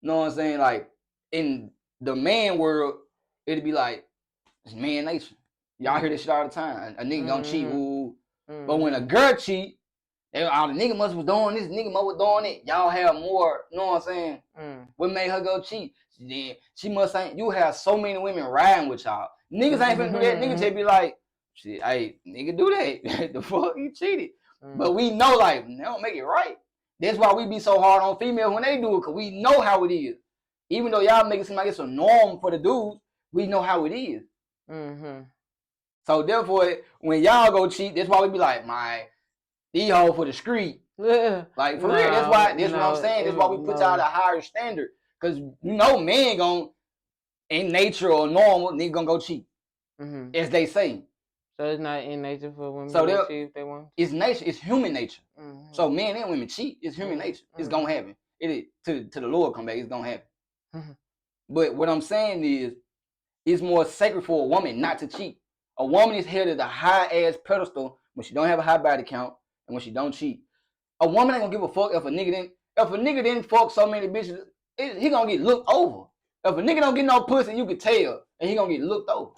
you know what I'm saying? Like, in the man world, it'll be like, it's man nature. Y'all hear this shit all the time. A nigga gonna cheat. Ooh. But when a girl cheat, all the nigga must was doing this, nigga must was doing it. Y'all have more, you know what I'm saying? What made her go cheat? Then she must ain't. You have so many women riding with y'all. Niggas ain't finna do that. Niggas just be like, shit, hey, nigga do that. The fuck, you cheated. But we know, like, they don't make it right. That's why we be so hard on females when they do it, because we know how it is. Even though y'all make it seem like it's a norm for the dudes, we know how it is. So therefore, when y'all go cheat, that's why we be like, these hoes for the street. Like, for real, that's what I'm saying. That's why we put y'all at a higher standard. Because you know men gon' in nature or normal, nigga gonna go cheat. As they say. So it's not in nature for women to cheat if they want? It's nature, it's human nature. So men and women cheat, it's human nature. It's gonna happen. It is to the Lord come back, it's gonna happen. But what I'm saying is, it's more sacred for a woman not to cheat. A woman is held at a high ass pedestal when she don't have a high body count and when she don't cheat. A woman ain't gonna give a fuck if a nigga didn't fuck so many bitches, he gonna get looked over. If a nigga don't get no pussy, you can tell, and he gonna get looked over.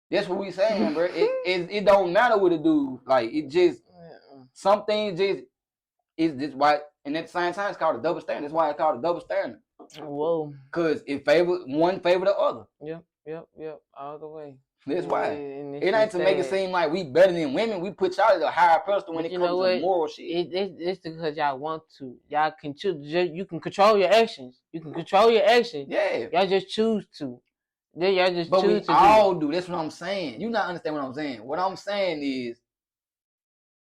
That's what we saying, bro. It don't matter what it do. Like, it just, some things just, is this why, and at the same time, it's called a double standard. That's why it's called a double standard. Whoa. Because one favor the other. Yep. All the way. That's why. It ain't to make it seem like we better than women. We put y'all at a higher pedestal when it comes to moral shit. It's because y'all want to. Y'all can choose. You can control your actions. You can control your actions. Yeah. Y'all just choose to. Then y'all just but choose to. But we all do. That's what I'm saying. You not understand what I'm saying. What I'm saying is,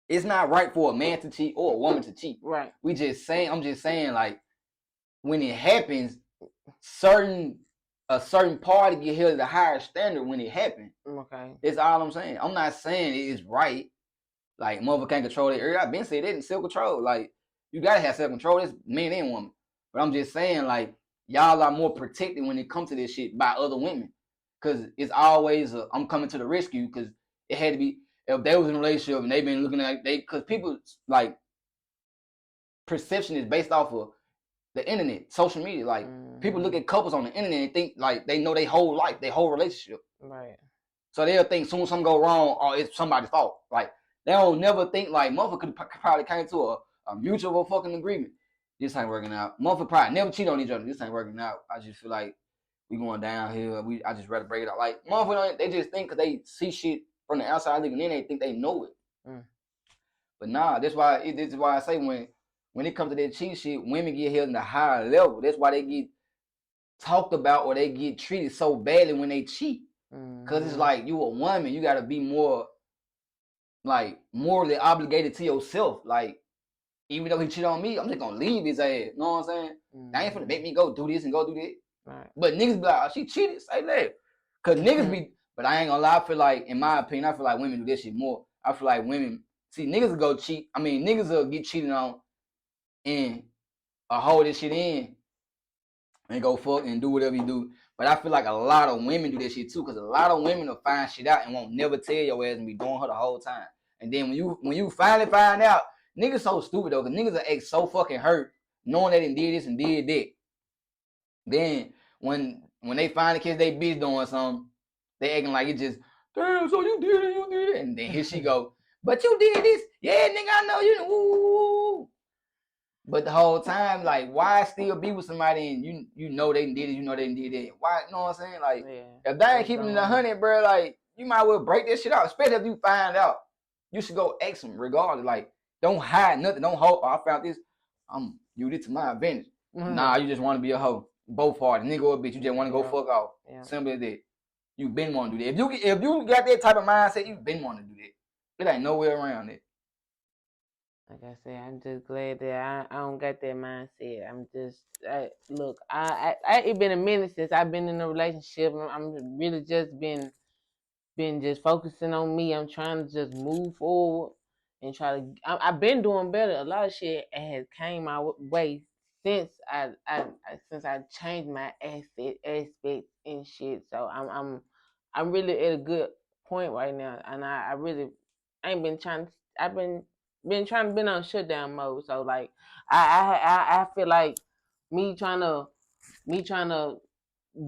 it's not right for a man to cheat or a woman to cheat. Right. I'm just saying, like, when it happens, a certain party get held at a higher standard when it happens. Okay. That's all I'm saying. I'm not saying it is right. Like, mother can't control it. I've been saying that in self-control. Like, you gotta have self-control. That's men and women. But I'm just saying, like, y'all are more protected when it comes to this shit by other women. Cause it's always I'm coming to the rescue, because it had to be, if they was in a relationship and they been looking at cause people, like, perception is based off of the internet, social media. Like, people look at couples on the internet and think like they know their whole life, their whole relationship. Right. So they'll think soon as something go wrong, oh, it's somebody's fault. Like, they don't never think like motherfucker could probably came to a mutual fucking agreement. This ain't working out. Motherfucker probably never cheat on each other. This ain't working out. I just feel like we going downhill. I just rather break it out. Like, motherfucker, they just think because they see shit from the outside looking in, they think they know it. But nah, this is why I say when it comes to that cheat shit, women get held in a higher level. That's why they get talked about or they get treated so badly when they cheat. Cause it's like, you a woman, you gotta be more like morally obligated to yourself. Like, even though he cheated on me, I'm just gonna leave his ass. You know what I'm saying? They ain't finna make me go do this and go do that. Right. But niggas be like, oh, she cheated, say that. Cause niggas be, but I ain't gonna lie, I feel like, in my opinion, I feel like women do this shit more. I feel like women, see, niggas will go cheat. I mean, niggas will get cheated on and hold this shit in and go fuck and do whatever you do. But I feel like a lot of women do this shit too, cause a lot of women will find shit out and won't never tell your ass and be doing her the whole time. And then when you finally find out, niggas so stupid though, cause niggas are act so fucking hurt knowing they done did this and did that. Then when they finally catch they bitch doing something, they acting like it just, damn, so you did it, and then here she go, but you did this, yeah, nigga, I know you, ooh. But the whole time, like, why still be with somebody and you know they did it, you know they did it? Why, you know what I'm saying? Like, if they ain't keeping it 100, bro, like, you might well break that shit out, especially if you find out. You should go ask them regardless. Like, don't hide nothing. Don't hold, oh, I found this. I'm you did to my advantage. Nah, you just want to be a hoe. Both parties, nigga or bitch. You just want to go fuck off. Simple as that. You been want to do that. If you got that type of mindset, you been want to do that. It ain't nowhere around it. Like I said, I'm just glad that I don't got that mindset. I'm just look. It been a minute since I've been in a relationship. I'm really just been just focusing on me. I'm trying to just move forward and try to. I've been doing better. A lot of shit has came my way since I changed my aspects and shit. So I'm really at a good point right now, and I really ain't been trying. I've been trying to be on shutdown mode. So like I feel like me trying to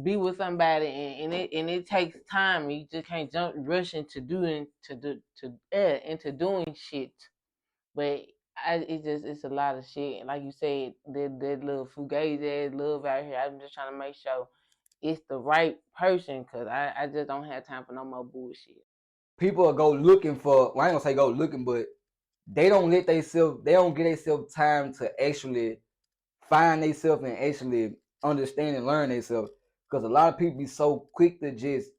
be with somebody and it takes time. You just can't rush into doing shit. But it's a lot of shit. Like you said, that little fugazi ass love out here. I'm just trying to make sure it's the right person, because I just don't have time for no more bullshit. People will go looking for, well, I ain't gonna say go looking, but they don't get themselves time to actually find themselves and actually understand and learn themselves. Because a lot of people be so quick to just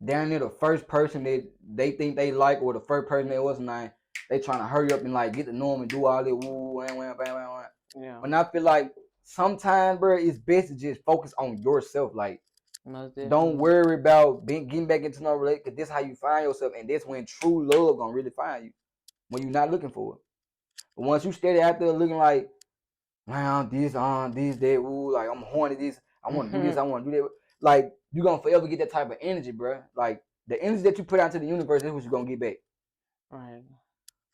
down there the first person that they think they like or the first person that was nice, they trying to hurry up and like get to know them and do all that woo and bam, bam, bam. Yeah. When I feel like sometimes, bro, it's best to just focus on yourself. Like, don't worry about getting back into no relationship, because this is how you find yourself, and that's when true love gonna really find you, when you're not looking for it. But once you steady out there looking like, man, this, that, ooh, like I'm horny, this, I want to do this, I want to do that, like, you're gonna forever get that type of energy, bro. Like, the energy that you put out to the universe is what you're gonna get back. Right.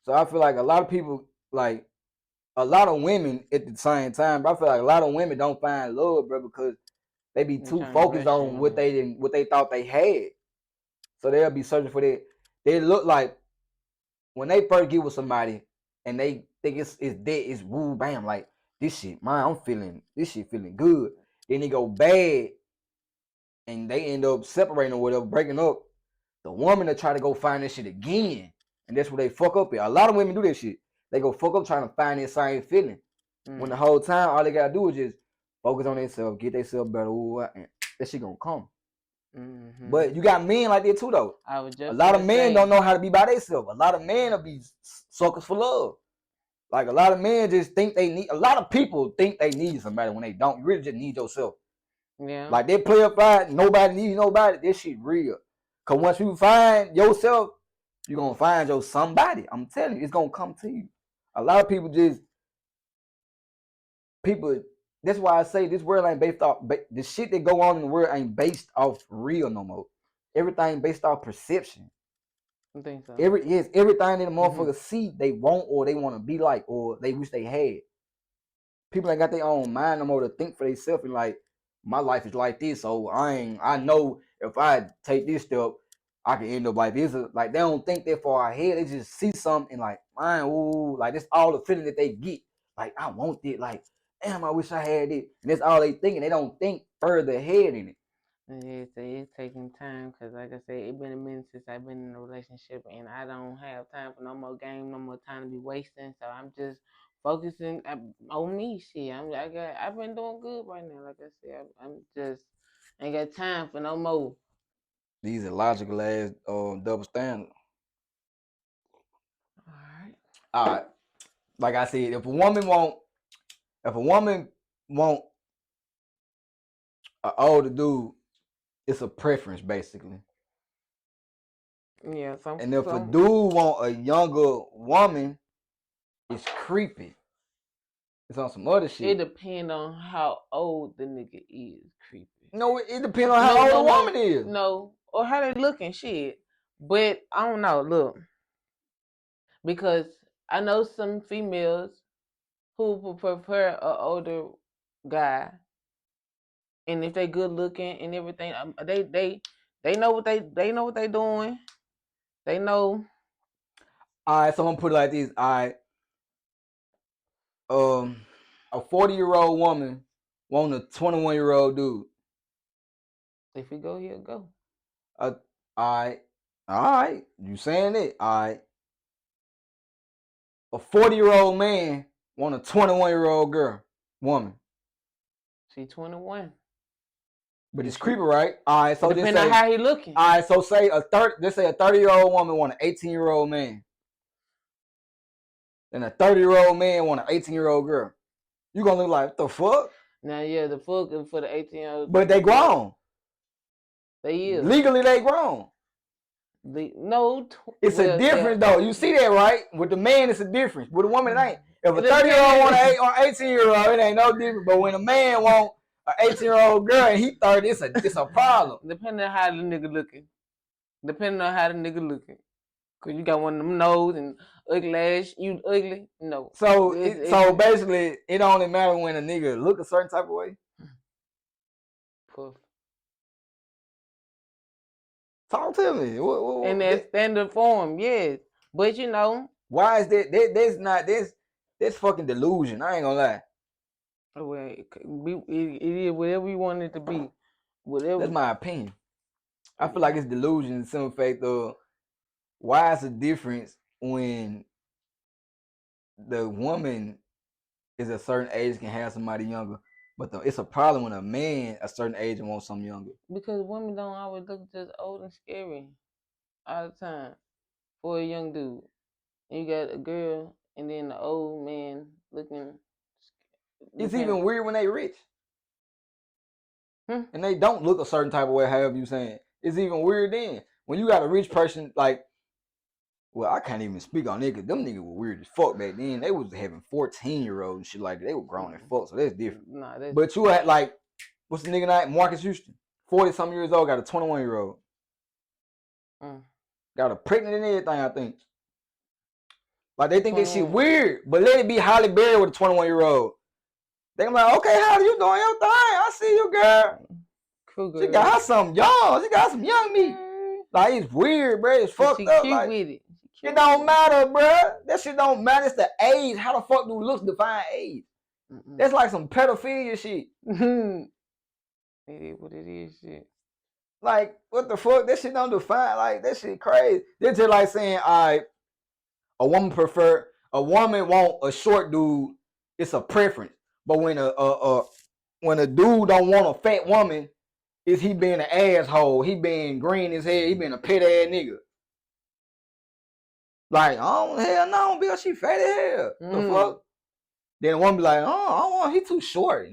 So I feel like a lot of people, like, a lot of women at the same time, but I feel like a lot of women don't find love, bro, because they be too focused on what they thought they had. So they'll be searching for that. They look like when they first get with somebody and they think it's woo bam, like, this shit, man, I'm feeling this shit feeling good. Then they go bad and they end up separating or whatever, breaking up. The woman to try to go find this shit again. And that's where they fuck up at. A lot of women do this shit. They go fuck up trying to find that same feeling. When the whole time all they gotta do is just focus on themselves, get themselves better, and that shit gonna come. But you got men like that too, though. A lot of men don't know how to be by themselves. A lot of men will be suckers for love. Like, a lot of men just think they need. A lot of people think they need somebody when they don't. You really just need yourself. Yeah. Like, they play up fight. Nobody needs nobody. This shit real. Cause once you find yourself, you're gonna find your somebody. I'm telling you, it's gonna come to you. A lot of people just That's why I say this world ain't based off. The shit that go on in the world ain't based off real no more. Everything based off perception. I think so. Everything that the motherfuckers see, they want or they want to be like or they wish they had. People ain't got their own mind no more to think for themselves and like, my life is like this, so I know if I take this step, I can end up like this. Like, they don't think that far ahead. They just see something and like, man, ooh, like, that's all the feeling that they get. Like, I want it. Like, damn, I wish I had it. And that's all they thinking. They don't think further ahead in it. It's taking time, because like I said, it's been a minute since I've been in a relationship, and I don't have time for no more game, no more time to be wasting. So I'm just focusing on me. Shit, I've been doing good right now. Like I said, I'm just ain't got time for no more. These are logical ass double standards. All right. Like I said, if a woman want an older dude, it's a preference basically. Yeah, And if a dude want a younger woman, it's creepy. It's on some other shit. It depends on how old the nigga is. Creepy. No, it depends on how old the woman is. No, or how they looking. Shit, but I don't know. Look, because I know some females who prefer an older guy, and if they good looking and everything, they know what they know what they doing. They know. All right, so I'm gonna put it like this. All right, a 40-year-old woman want a 21-year-old dude. If we go here, go. All right, you saying it? All right. A 40-year-old man want a 21-year-old woman. She 21. But it's creepy, right? All right, so depending on how he looking. All right, so say let's say a 30-year-old woman want an 18-year-old man. And a 30-year-old man want an 18-year-old girl. You gonna look like, what the fuck? Now, yeah, the fuck for the 18-year-old. But they grown. They is. Legally, they grown. It's a difference, though. You see that, right? With the man, it's a difference. With a woman, it ain't. If a 30-year-old want an 18-year-old, it ain't no different. But when a man want an 18-year-old girl and he 30, it's a problem. Depending on how the nigga looking. Cause you got one of them nose and ugly ass. You ugly? No. So basically, it only matter when a nigga look a certain type of way. Puff. Talk to me. In that standard form, yes. But you know. Why is that? That's fucking delusion. I ain't gonna lie. Well, it is whatever you want it to be. Whatever. That's my opinion. I feel like it's delusion in some fact of why is the difference when the woman is a certain age can have somebody younger, but it's a problem when a man a certain age and wants something younger. Because women don't always look just old and scary all the time for a young dude. And you got a girl and then the old man looking. It's even weird when they rich. And they don't look a certain type of way, however you saying. It's even weird then. When you got a rich person, like, well, I can't even speak on niggas. Them niggas were weird as fuck back then. They was having 14-year-olds and shit like that. They were grown as fuck, so that's different. But you had, like, what's the nigga name? Marcus Houston. 40-something years old, got a 21-year-old. Got a pregnant and everything, I think. Like, they think that shit weird, but let it be Holly Berry with a 21-year-old. They gonna be like, okay, how you doing your thing? I see you, girl. Cool girl. She got her some young. She got some young meat. Like, it's weird, bro. It's fucked up. She like, with it. It don't matter, bro. That shit don't matter. It's the age. How the fuck do looks define age? That's like some pedophilia shit. It is what it is, shit. Like, what the fuck? That shit don't define. Like, that shit crazy. They're just like saying, all right, a woman want a short dude. It's a preference. But when a dude don't want a fat woman, is he being an asshole? He being green as hell. He being a pit ass nigga. Like, oh hell no, because she fat as hell. The fuck? Then a woman be like, oh, I don't want. He too short.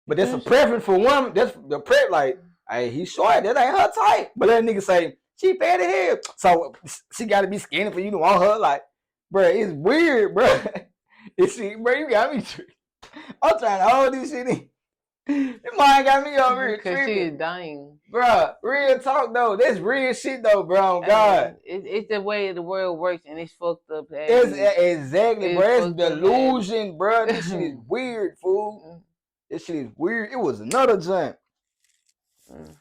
But that's a preference for woman. That's the prep. Like, hey, he's short. That ain't her type. But that nigga say she fat as hell, so she got to be skinny for you to want her. Like, bro, it's weird, bro. It's bro, you got me. I'm trying to hold this shit in. This mind got me over here because she is dying, bro. Real talk though. That's real shit though, bro. God, it's the way the world works, and it's fucked up. Exactly, bro. It's delusion, bro. This shit is weird, fool. This shit is weird. It was another jump.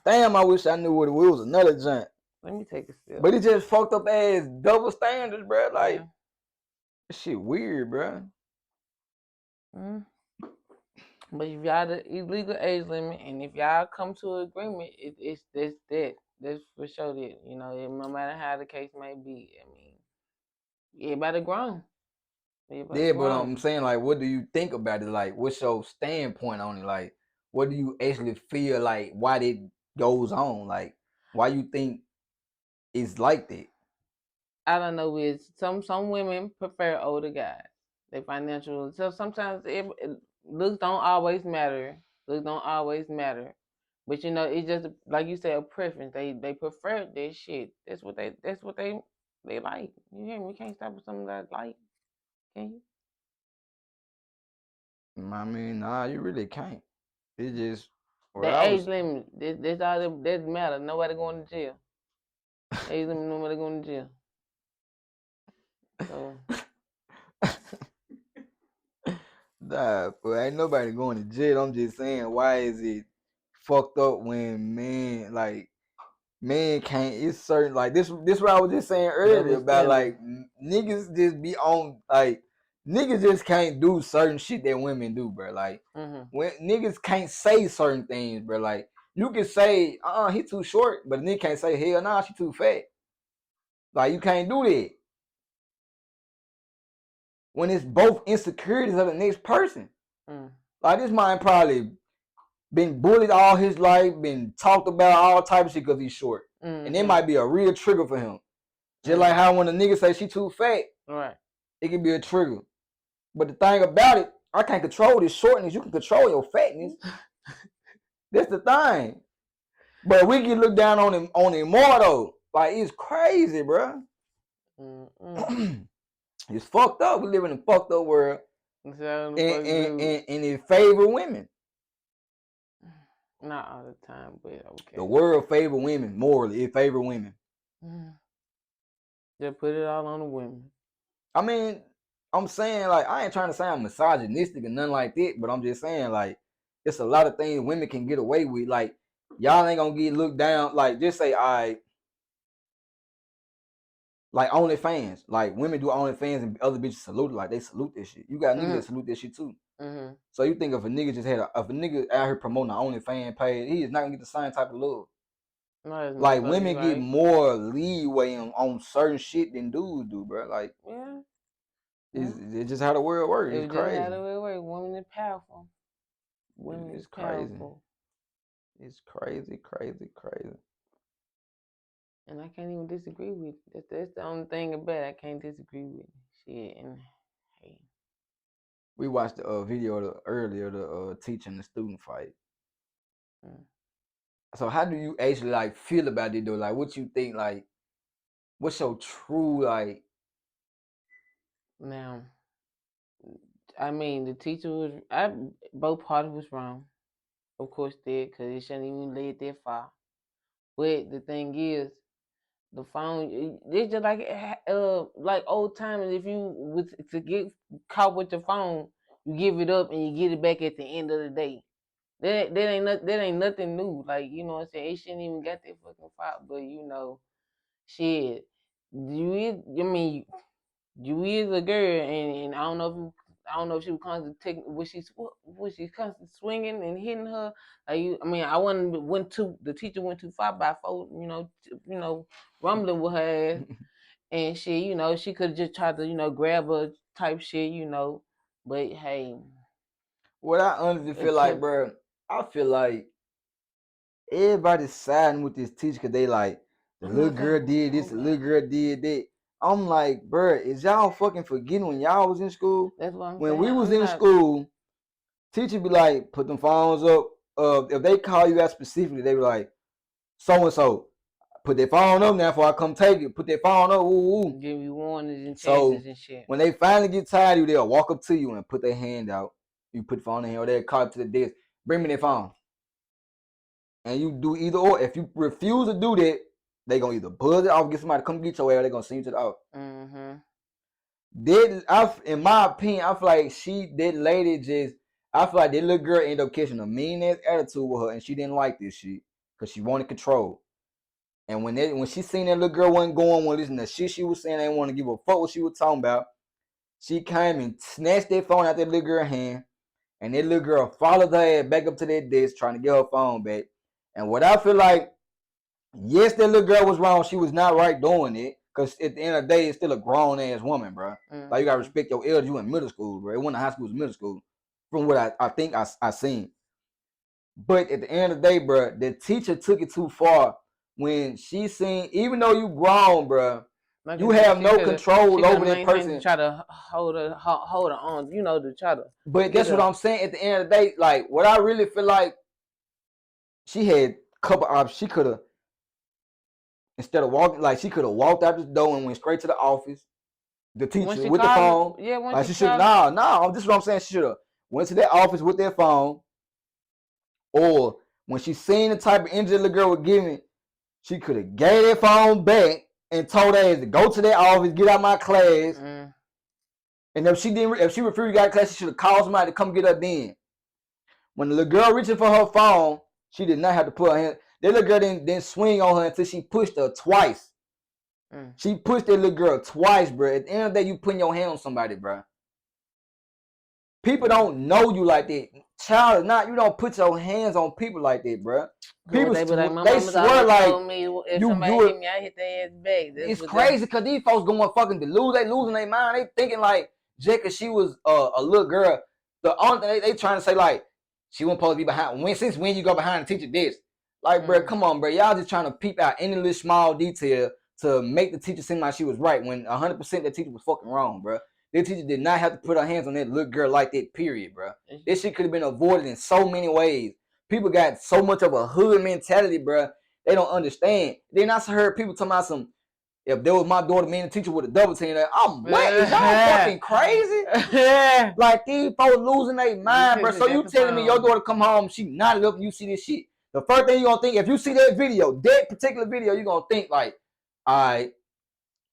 Damn, I wish I knew what it was. It was another jump. Let me take a sip. But it just fucked up ass double standards, bro. Like, this shit weird, bro. But if y'all the illegal age limit, and if y'all come to an agreement, it's that. That's for sure that, you know, no matter how the case may be. I mean, everybody grown. But I'm saying, like, what do you think about it? Like, what's your standpoint on it? Like, what do you actually feel like why it goes on? Like, why you think it's like that? I don't know. It's some women prefer older guys. They financial. So sometimes looks don't always matter. Looks don't always matter. But you know, it's just like you said, a preference. They prefer that shit. That's what they like. You hear me? We can't stop with something that like, can you? I mean, nah, you really can't. It's just what The I age was. limit. That's all that matter. Nobody going to jail. Age limit. Nobody going to jail. So Nah, but ain't nobody going to jail. I'm just saying, why is it fucked up when man can't? It's certain like this. This what I was just saying earlier double about standard. like niggas just be on like niggas just can't do certain shit that women do, bro. Like when niggas can't say certain things, bro. Like you can say, he too short, but a nigga can't say, hell nah, she too fat. Like you can't do that when it's both insecurities of the next person. Like this man probably been bullied all his life, been talked about all types of shit because he's short. And it might be a real trigger for him. Just like how when a nigga say she too fat, right, it can be a trigger. But the thing about it, I can't control this shortness. You can control your fatness. That's the thing. But we can look down on him more though. Like it's crazy, bro. It's fucked up. We live in a fucked up world. And it favor women. Not all the time, but okay. The world favor women morally. It favor women. Just put it all on the women. I mean, I'm saying like I ain't trying to say I'm misogynistic or nothing like that, but I'm just saying like it's a lot of things women can get away with. Like y'all ain't gonna get looked down. Like just say like OnlyFans. Like women do OnlyFans and other bitches salute it. Like they salute this shit. You got niggas that salute this shit too. So you think if a nigga just if a nigga out here promoting an OnlyFans page, he is not gonna get the same type of love. No, like women get more leeway on certain shit than dudes do, bro. Like it's just how the world works. It's crazy. Just how the world works. Women is powerful. Women is powerful. It's crazy. And I can't even disagree with it. That's the only thing about it. I can't disagree with shit. And hey, we watched the video earlier, the teacher and the student fight. So how do you actually like feel about it though? Like what you think? Like what's your true like? Now, I mean, the teacher was. Both parties was wrong. Of course, did because it shouldn't even lead that far. But the thing is, the phone. It's just like old timers. If you was to get caught with your phone, you give it up and you get it back at the end of the day. That ain't nothing new. Like you know what I'm saying. It shouldn't even got that fucking far. But you know, shit. You is a girl, and I don't know if she was constantly was she constantly swinging and hitting her. I the teacher went too far by rumbling with her ass, and she could have just tried to grab her type shit, but hey. What I honestly feel like, bro, I feel like everybody's siding with this teacher because they like the little girl did this, the little girl did that. I'm like, bro, is y'all fucking forgetting when y'all was in school? That's what I'm when saying. we was in school, teacher be like, put them phones up. If they call you out specifically, they be like, so and so, put their phone up now before I come take it. Put their phone up. Ooh. Give you warnings and chances and shit. When they finally get tired of you, they'll walk up to you and put their hand out. You put the phone in here, or they'll call up to the desk. Bring me their phone. And you do either or. If you refuse to do that, they gonna either buzz it off, get somebody to come get your ass, or they gonna send you to the office. In my opinion, I feel like that lady just, I feel like that little girl ended up catching a mean ass attitude with her, and she didn't like this shit because she wanted control. And when she seen that little girl wasn't going, when listening to shit she was saying, they didn't want to give a fuck what she was talking about. She came and snatched that phone out that little girl's hand, and that little girl followed her ass back up to that desk trying to get her phone back. And what I feel like, yes, that little girl was wrong. She was not right doing it. Because at the end of the day, it's still a grown-ass woman, bro. Like, you got to respect your elders. You in middle school, bro. It wasn't high school, it was middle school. From what I think I seen. But at the end of the day, bro, the teacher took it too far when she seen, even though you grown, bro, Like you have no she control over that maintained person. to try to hold her on, to try to. But that's what I'm saying. At the end of the day, like what I really feel like, she had a couple options. She could have, instead of walking, like she could have walked out the door and went straight to the office. The teacher with the phone. Like she should no. This is what I'm saying. She should have went to that office with their phone, or when she seen the type of energy the girl was giving, she could have gave that phone back and told her to go to that office, get out my class. And if she refused to get out of class, she should have called somebody to come get her then. When the little girl reaching for her phone, she did not have to put her hand. That little girl didn't swing on her until she pushed her twice. She pushed that little girl twice, bro. At the end of the day, you putting your hand on somebody, bro. People don't know you like that. Child, not you don't put your hands on people like that, bro. People they be like, my they mama swear like told me if somebody hit me, I hit their ass back. It's crazy because these folks going fucking to lose. They losing their mind. They thinking like just because she was a little girl. The only thing they trying to say like she wasn't supposed to be behind. Since when you go behind the teacher this? Like, bro, come on, bro. Y'all just trying to peep out any little small detail to make the teacher seem like she was right when 100% the teacher was fucking wrong, bro. The teacher did not have to put her hands on that little girl like that, period, bro. This shit could have been avoided in so many ways. People got so much of a hood mentality, bro. They don't understand. Then I heard people talking about some, if there was my daughter, me and the teacher with a double team, like, what? Is y'all fucking crazy? Like, these folks losing their mind, bro. So you telling me your daughter come home, she nodded up and you see this shit. The first thing you gonna think, if you see that video, that particular video, you gonna think like, all right,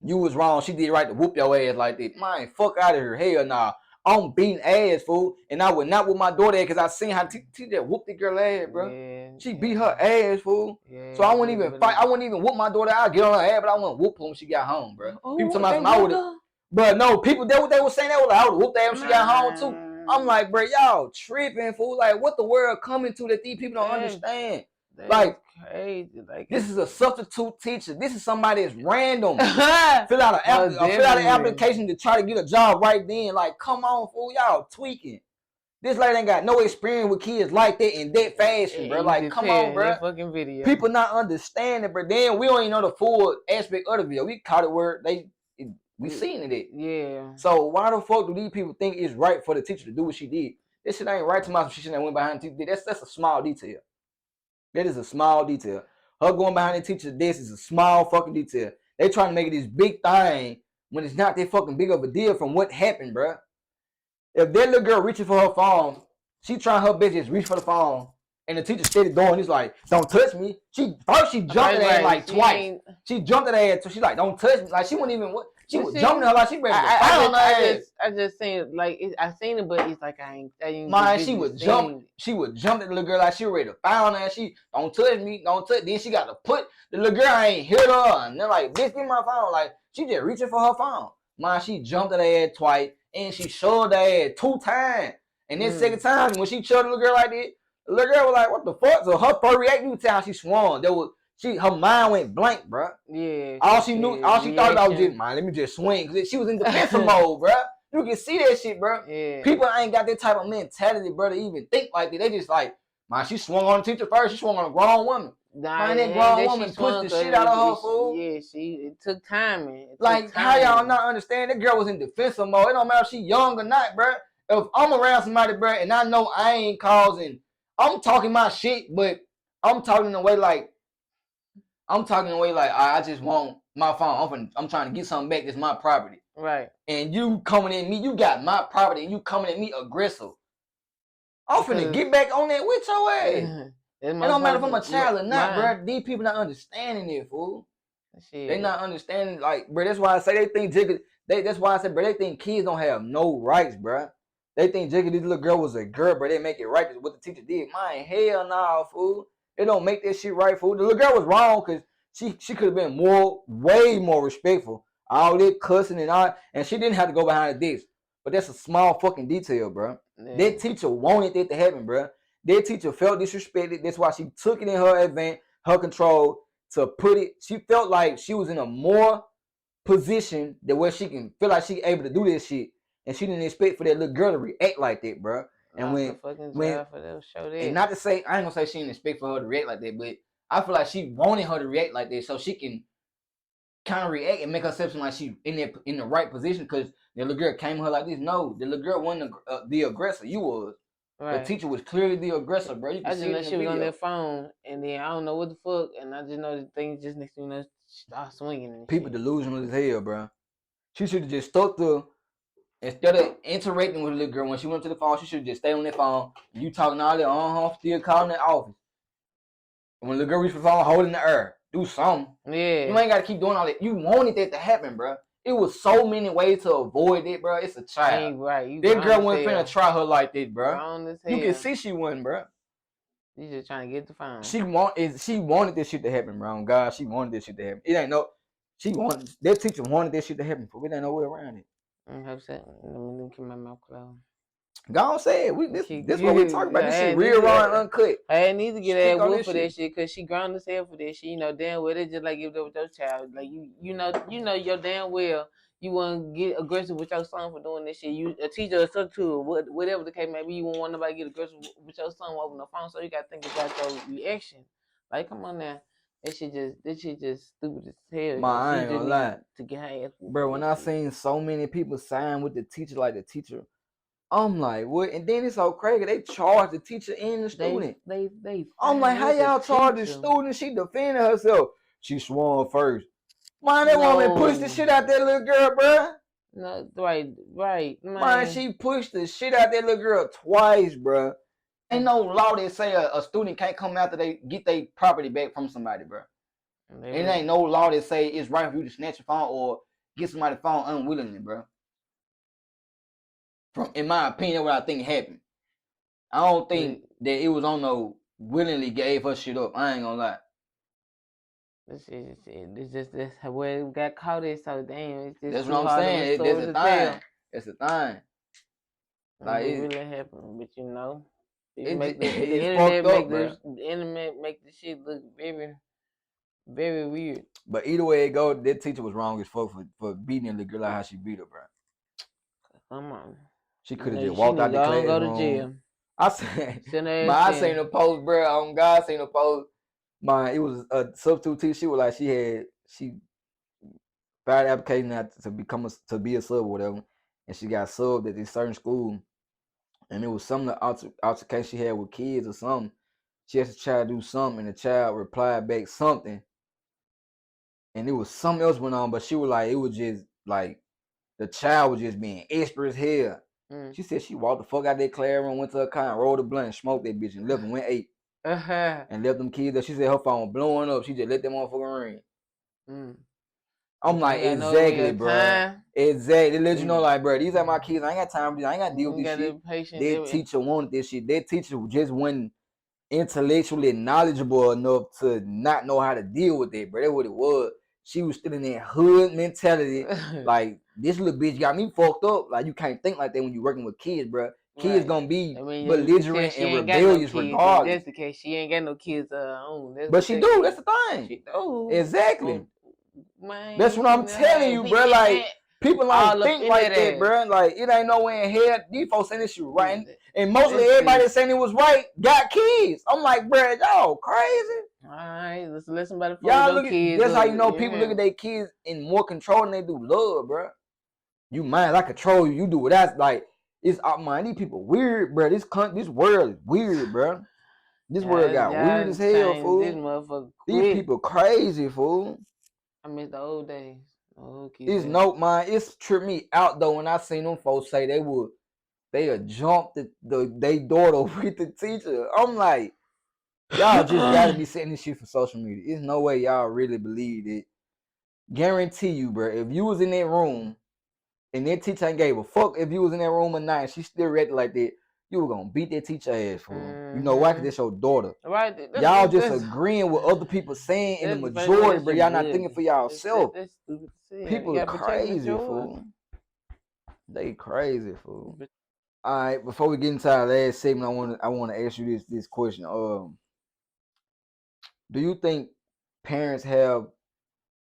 you was wrong. She did right to whoop your ass like that. Man, fuck out of here. Hell nah. I'm beating ass, fool. And I would not with my daughter because I seen how teacher whooped the girl ass, bro. Yeah, she beat her ass, fool. Yeah, so I wouldn't even fight. I wouldn't even whoop my daughter. I'd get on her ass, but I wouldn't whoop her when she got home, bro. People talking about I would have. But no, people, they were saying that I would have whooped her ass when she got home, too. I'm like, bro, y'all tripping, fool. Like, what the world coming to that these people don't understand? Like, crazy. Like, this is a substitute teacher. This is somebody that's random. Fill out an application to try to get a job right then. Like, come on, fool, y'all tweaking. This lady ain't got no experience with kids like that in that fashion, bro. Like, come on, bro. Fucking video. People not understanding, bro. Then we don't even know the full aspect of the video. We caught it where we seen it. Yeah. So why the fuck do these people think it's right for the teacher to do what she did? This shit ain't right to my she shouldn't went behind the teacher. That's a small detail. That is a small detail. Her going behind the teacher this is a small fucking detail. They trying to make it this big thing when it's not that fucking big of a deal from what happened, bro. If that little girl reaching for her phone, she trying her best just reach for the phone, and the teacher steady going. He's like, "Don't touch me." She jumped at her like twice. She jumped at her, so she's like, "Don't touch me." Like she wouldn't even. She was jumping her like she ready to pound her ass. I just seen it like I seen it, but it's like I ain't. Man, she would jump. She would jump at the little girl like she ready to pound her. She don't touch me, don't touch. Then she got to put the little girl ain't hit her, and they're like, "Bitch, give me my phone." Like she just reaching for her phone. Man, she jumped at her ass twice. And she shoved her ass 2 times. And then second time, when she shoved the little girl like that, the little girl was like, what the fuck? So her first reaction time she swung. Her mind went blank, bro. Yeah. All she thought about was just, man, let me just swing. Cause she was in defensive mode, bro. You can see that shit, bro. Yeah. People ain't got that type of mentality, bro, to even think like that. They just like, man, she swung on the teacher first. She swung on a grown woman. Man, that grown woman pushed the shit out of her, fool. Yeah, it took timing. How y'all not understand? That girl was in defensive mode. It don't matter if she young or not, bro. If I'm around somebody, bro, and I know I ain't causing, I'm talking my shit, but I'm talking in a way like, I just want my phone. I'm trying to get something back. It's my property. Right. And you coming at me, you got my property, and you coming at me aggressive. I'm finna get back on that with your ass. It don't matter if I'm a child or not, bro. These people not understanding it, fool. Shit. They not understanding, like, bro. That's why I say they think that's why I said, bro, they think kids don't have no rights, bro. They think Jigga, this little girl was a girl, bro. They make it right what the teacher did. Man, hell nah, fool. They don't make that shit right, fool. The little girl was wrong because she could have been way more respectful. All that cussing and all, and she didn't have to go behind the desk. But that's a small fucking detail, bro. Yeah. That teacher wanted that to happen, bro. That teacher felt disrespected. That's why she took it in her control to put it. She felt like she was in a more position that where she can feel like she able to do this shit, and she didn't expect for that little girl to react like that, bro. And and not to say I ain't gonna say she didn't expect for her to react like that, but I feel like she wanted her to react like that so she can kind of react and make herself seem like she in the right position because the little girl came to her like this. No, the little girl wasn't the aggressor. You was. Right. The teacher was clearly the aggressor, bro. You I can just see it know in the she was video. on that phone, and then I don't know what the fuck, and I just know the things just next thing you know, start swinging. And People shit. delusional as hell, bro. She should have just stuck to, instead of interacting with the little girl when she went to the phone, she should just stay on that phone. You talking all that, still calling that office. And when the girl reach for the phone, hold it in the air. Do something. Yeah. You ain't got to keep doing all that. You wanted that to happen, bro. It was so many ways to avoid it, bro. It's a child. Right. That girl wasn't finna try her like that, bro. You can see she wasn't, bro. You just trying to get the phone. She wanted this shit to happen, bro. Oh, God, she wanted this shit to happen. It ain't no. That teacher wanted this shit to happen, but we ain't no way around it. I'm upset. Let me keep my mouth closed. Go on, say it. This what we talking about. This shit real raw and uncut. I need to get that wood for that shit because she grown as hell for that shit. You know damn well it's just like give it up with your child. Like you know your damn well you want to get aggressive with your son for doing this shit. You a teacher or substitute, whatever the case may be, you won't want nobody to get aggressive with your son over the phone. So you gotta think about your reaction. Like come on now. This shit just stupid as hell. I ain't gonna lie. To get her ass. Bro, when I seen so many people sign with the teacher, like the teacher, I'm like, what? And then it's so crazy. They charge the teacher and the student. I'm like, how y'all charge the student? She defended herself. She swung first. Man, that woman pushed the shit out that little girl, bro. No, right. Man, she pushed the shit out that little girl twice, bro. Ain't no law that say a student can't come after they get their property back from somebody, bro. And it ain't no law that say it's right for you to snatch your phone or get somebody's phone unwillingly, bro. In my opinion, what I think happened. I don't think that it was on no willingly gave her shit up. I ain't gonna lie. It's just where we got caught at, so damn. It's just that's what I'm saying. That's the thing. It's a thing. Like it really happened, but you know, the internet make the shit look very, very weird. But either way it go, that teacher was wrong as fuck for beating the girl like how she beat her, bro. Come on. She could have just walked out the classroom. Go to jail. I seen a post, bro. On God, seen a post. It was a substitute teacher. She was like, she filed an application to be a sub or whatever, and she got subbed at this certain school, and it was some altercation she had with kids or something. She asked the child to do something, and the child replied back something, and it was something else went on, but she was like, it was just like the child was just being extra as hell. She said she walked the fuck out that classroom, went to her car and rolled a blunt and smoked that bitch and left and went ate. And left them kids up. She said her phone was blowing up. She just let them motherfucker ring. I'm like, exactly, bro. Exactly. They let you know, like, bro, these are my kids. I ain't got time for this. I ain't got to deal with this shit. That teacher wanted this shit. That teacher just wasn't intellectually knowledgeable enough to not know how to deal with it, bro. That's what it was. She was still in that hood mentality. Like, this little bitch got me fucked up. Like, you can't think like that when you're working with kids, bro. Kids gonna be belligerent and rebellious regardless. That's the case. She ain't got no kids of her own. But she do. That's the thing. She do. Exactly. Man, that's what I'm telling you, bro. Like, people don't think like that, bro. Like, it ain't nowhere in here. These folks saying this shit right. And mostly everybody saying it was right got kids. I'm like, bro, y'all crazy. All right, let's listen about the y'all look at, that's how you know people look at their kids in more control than they do love, bro. You mind, I control you. You do what that's like. It's man, these people weird, bro. This world is weird, bro. This world got weird as hell, fool. These people crazy, fool. I miss the old days. It's tripped me out though when I seen them folks say they'll jump they daughter with the teacher. I'm like, y'all just gotta be saying this shit for social media. There's no way y'all really believe it. Guarantee you, bro. If you was in that room and that teacher ain't gave a fuck if you was in that room at night, she still reacted like that, you were gonna beat that teacher ass, fool. You know why? Cause that's your daughter. Right. Y'all just agreeing with other people saying in the majority, but y'all not thinking for y'allself. People are crazy, fool. They crazy, fool. All right, before we get into our last segment, I want to ask you this question. Do you think parents have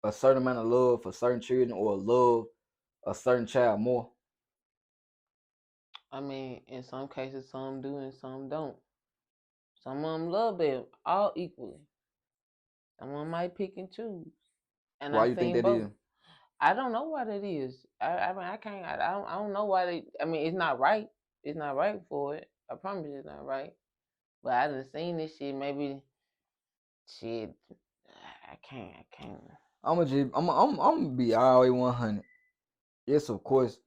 a certain amount of love for certain children or love a certain child more? I mean, in some cases, some do and some don't. Some of them love them all equally. Some of them might pick and choose. And Why I you think seen that both. is? I don't know why that is. I mean, I don't know why they. I mean, it's not right. It's not right for it. I promise it's not right. But I done seen this shit. Maybe shit. I can't. I can't. I'm gonna be all the way 100. Yes, of course,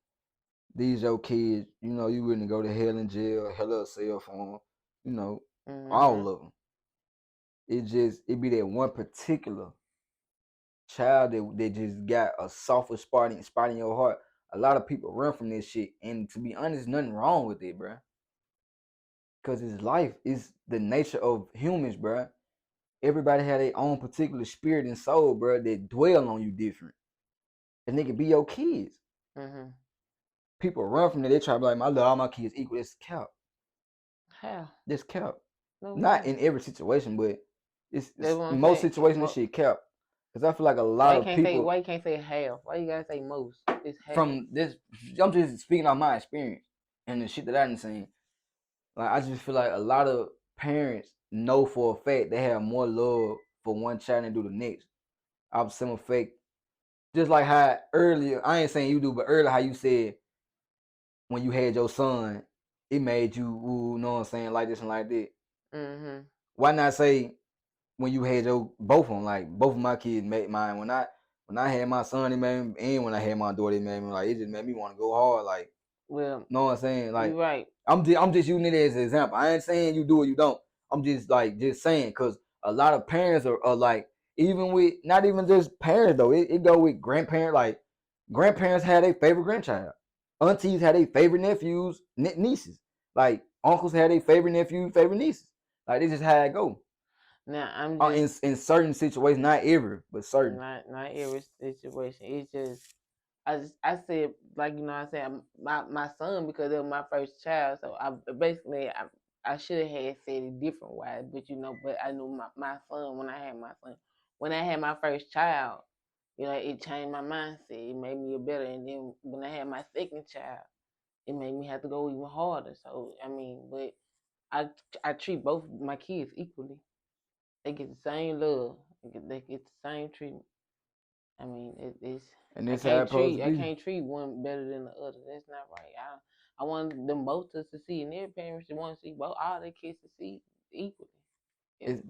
these your kids. You know, you wouldn't go to hell in jail, hell of a cell phone. You know, all of them. It be that one particular child that just got a softer spot in your heart. A lot of people run from this shit, and to be honest, nothing wrong with it, bruh. Cause it's life, it's the nature of humans, bruh. Everybody had their own particular spirit and soul, bruh, that dwell on you different, and they can be your kids. Mm-hmm. People run from it. They try to be like, I love all my kids equal. That's cap. How? That's cap. No Not way. in every situation, but That's it's what in I'm most saying. situations this shit cap. Cause I feel like a lot Why you of can't say? people Why you can't say half? Why you gotta say most? It's half. from this, I'm just speaking on my experience and the shit that I done seen. Like I just feel like a lot of parents know for a fact they have more love for one child than do the next. I've seen effect. Just like how earlier, I ain't saying you do, but earlier how you said when you had your son, it made you, ooh, know what I'm saying, like this and like that. Mm-hmm. Why not say when you had your both of them, like both of my kids made mine. When I had my son, it made me, and when I had my daughter, it made me like it just made me want to go hard. Like, Well, know what I'm saying? Like, you're right. I'm just using it as an example. I ain't saying you do or you don't. I'm just saying because a lot of parents are like, even with not even just parents though. It go with grandparents. Like grandparents had their favorite grandchild. Aunties had their favorite nephews, nieces. Like uncles had their favorite nephews, favorite nieces. Like this is how it go. Now I'm just In certain situations, not every, but certain. not every situation. It's just I said, like, I said my son, because it was my first child, so I should have had said it different wise, but but I knew my son when I had my first child, it changed my mindset. It made me a better, and then when I had my second child, it made me have to go even harder. So I mean, but I treat both my kids equally. They get the same love. They get the same treatment. I mean, it's And this how it's supposed to I be. can't treat one better than the other. That's not right. I want them both to succeed, and their parents want to see both all their kids succeed equally. It's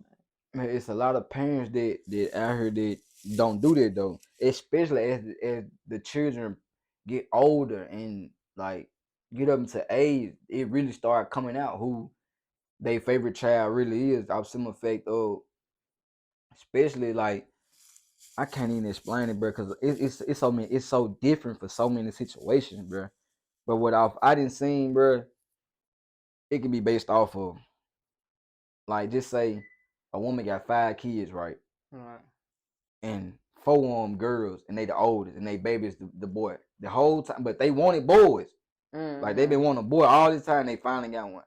man, it's a lot of parents that out here that don't do that though. Especially as the children get older and like get up into age, it really start coming out who their favorite child really is. Off some effect of, especially like I can't even explain it, bro, because it's so different for so many situations, bro. But what I didn't seen, bro, it can be based off of like just say a woman got 5 kids, right? Right. And 4 of them girls, and they the oldest, and they baby's the boy the whole time, but they wanted boys. Like they been Mm-hmm. wanting a boy all this time. They finally got one.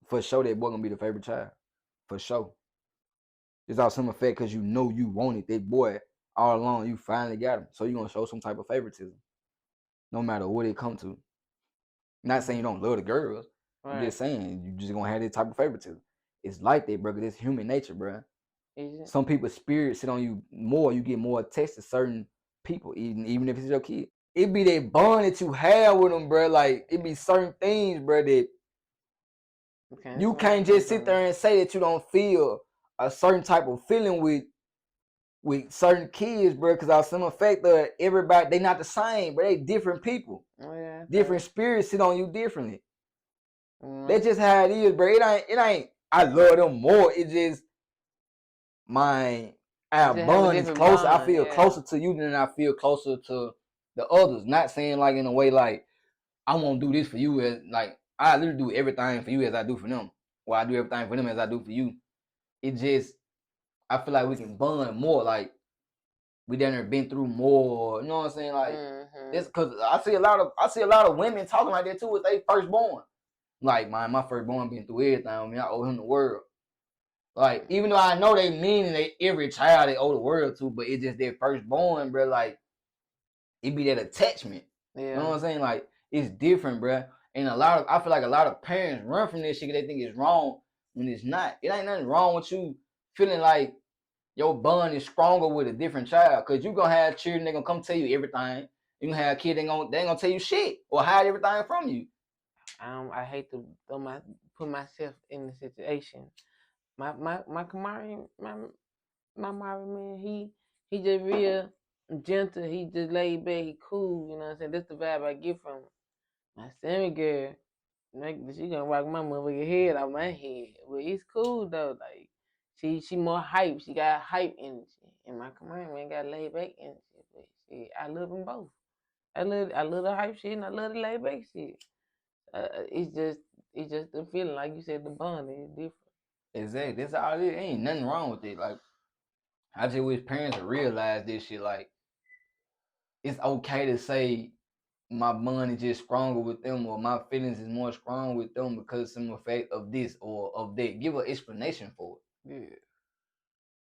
For sure, that boy gonna be the favorite child. For sure, it's all some effect because you know you wanted that boy all along. You finally got him, so you gonna show some type of favoritism, no matter what it come to. Not saying you don't love the girls. I'm Right. just saying you just gonna have this type of favoritism. It's like that, bro. 'Cause it's human nature, bro. Is it? Some people's spirit sit on you more. You get more attached to certain people, even if it's your kid. It be that bond that you have with them, bro. Like it be certain things, bro, that Okay, that's you why can't just sit there and say that you don't feel a certain type of feeling with certain kids, bro. Because I some effect of everybody, they not the same, but they different people. Oh yeah. Different spirits sit on you differently. Mm-hmm. That's just how it is, bro. It ain't. I love them more. It's just my our Just have a bond is different closer. I bond. feel Yeah. closer to you than I feel closer to the others. Not saying like in a way like I won't do this for you as like I literally do everything for you as I do for them. Or I do everything for them as I do for you. It just I feel like we can bond more. Like we done there been through more. You know what I'm saying? Like Mm-hmm. this because I see a lot of women talking like that too with they firstborn. Like my firstborn been through everything. I mean, I owe him the world. Like, even though I know they mean they every child they owe the world to, but it's just their firstborn, bro. Like, it be that attachment. You know Yeah. what I'm saying? Like, it's different, bro. And I feel like a lot of parents run from this shit 'cause they think it's wrong when it's not. It ain't nothing wrong with you feeling like your bond is stronger with a different child. Cause you gonna have children that gonna come tell you everything. You gonna have kids they ain't gonna tell you shit or hide everything from you. I hate to put myself in the situation. My Kamari, my Marvin man, he just real gentle. He just laid back. He cool. You know what I'm saying? That's the vibe I get from him. My Sammy girl, she gonna rock my motherfucking head off my head. But it's cool though. Like she more hype. She got hype energy. And my Kamari man got laid back energy. But shit, I love them both. I love the hype shit and I love the laid back shit. It's just the feeling, like you said, the bond is different. Exactly. That's all it is. Ain't nothing wrong with it. Like I just wish parents would realize this shit. Like it's okay to say my bond is just stronger with them or my feelings is more strong with them because some effect of this or of that. Give an explanation for it. Yeah.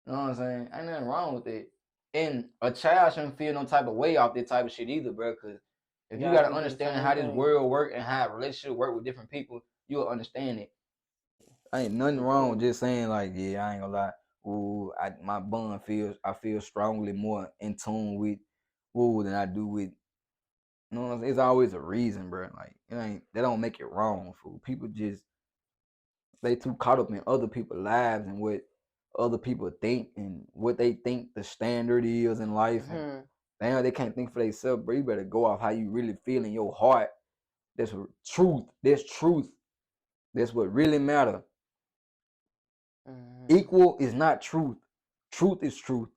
You know what I'm saying? Ain't nothing wrong with it. And a child shouldn't feel no type of way off that type of shit either, bro. Because if you got to understand how this world work and how relationships work with different people, you'll understand it. Ain't nothing wrong with just saying like, yeah, I ain't gonna lie. Ooh, my bond I feel strongly more in tune with than I do with. You know what I'm saying? It's always a reason, bro. Like that don't make it wrong, fool. People just they too caught up in other people's lives and what other people think and what they think the standard is in life. And damn, they can't think for themselves, bro. You better go off how you really feel in your heart. That's truth. That's truth. That's what really matter. Equal is not truth. Truth is truth.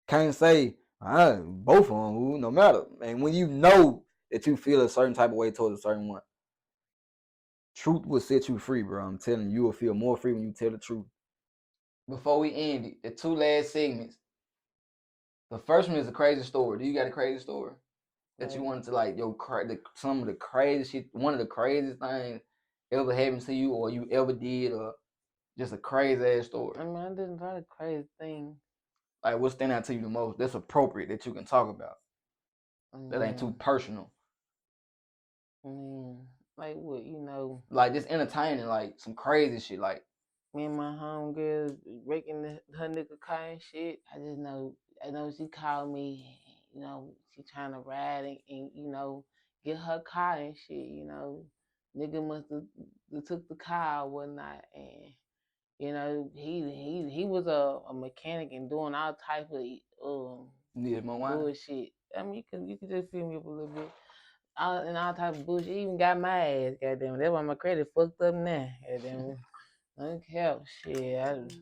Can't say both of them, no matter. And when you know that you feel a certain type of way towards a certain one, truth will set you free, bro. I'm telling you, you will feel more free when you tell the truth. Before we end it, the two last segments. The first one is a crazy story. Do you got a crazy story that you wanted to like some of the crazy shit, one of the craziest things ever happened to you or you ever did, or just a crazy ass story? I mean, I did a lot of crazy things. Like what stand out to you the most? That's appropriate that you can talk about. That ain't too personal. Like what, you know? Like just entertaining, like some crazy shit, like me and my homegirl breaking her nigga car and shit. I know she called me, you know, she trying to ride and you know, get her car and shit, you know. Nigga must have took the car or whatnot, and you know, he was a mechanic and doing all type of bullshit. I mean, you can just feel me up a little bit. And all type of bullshit. He even got my ass, goddamn. That's why my credit fucked up now, goddamn. Unkept shit. I was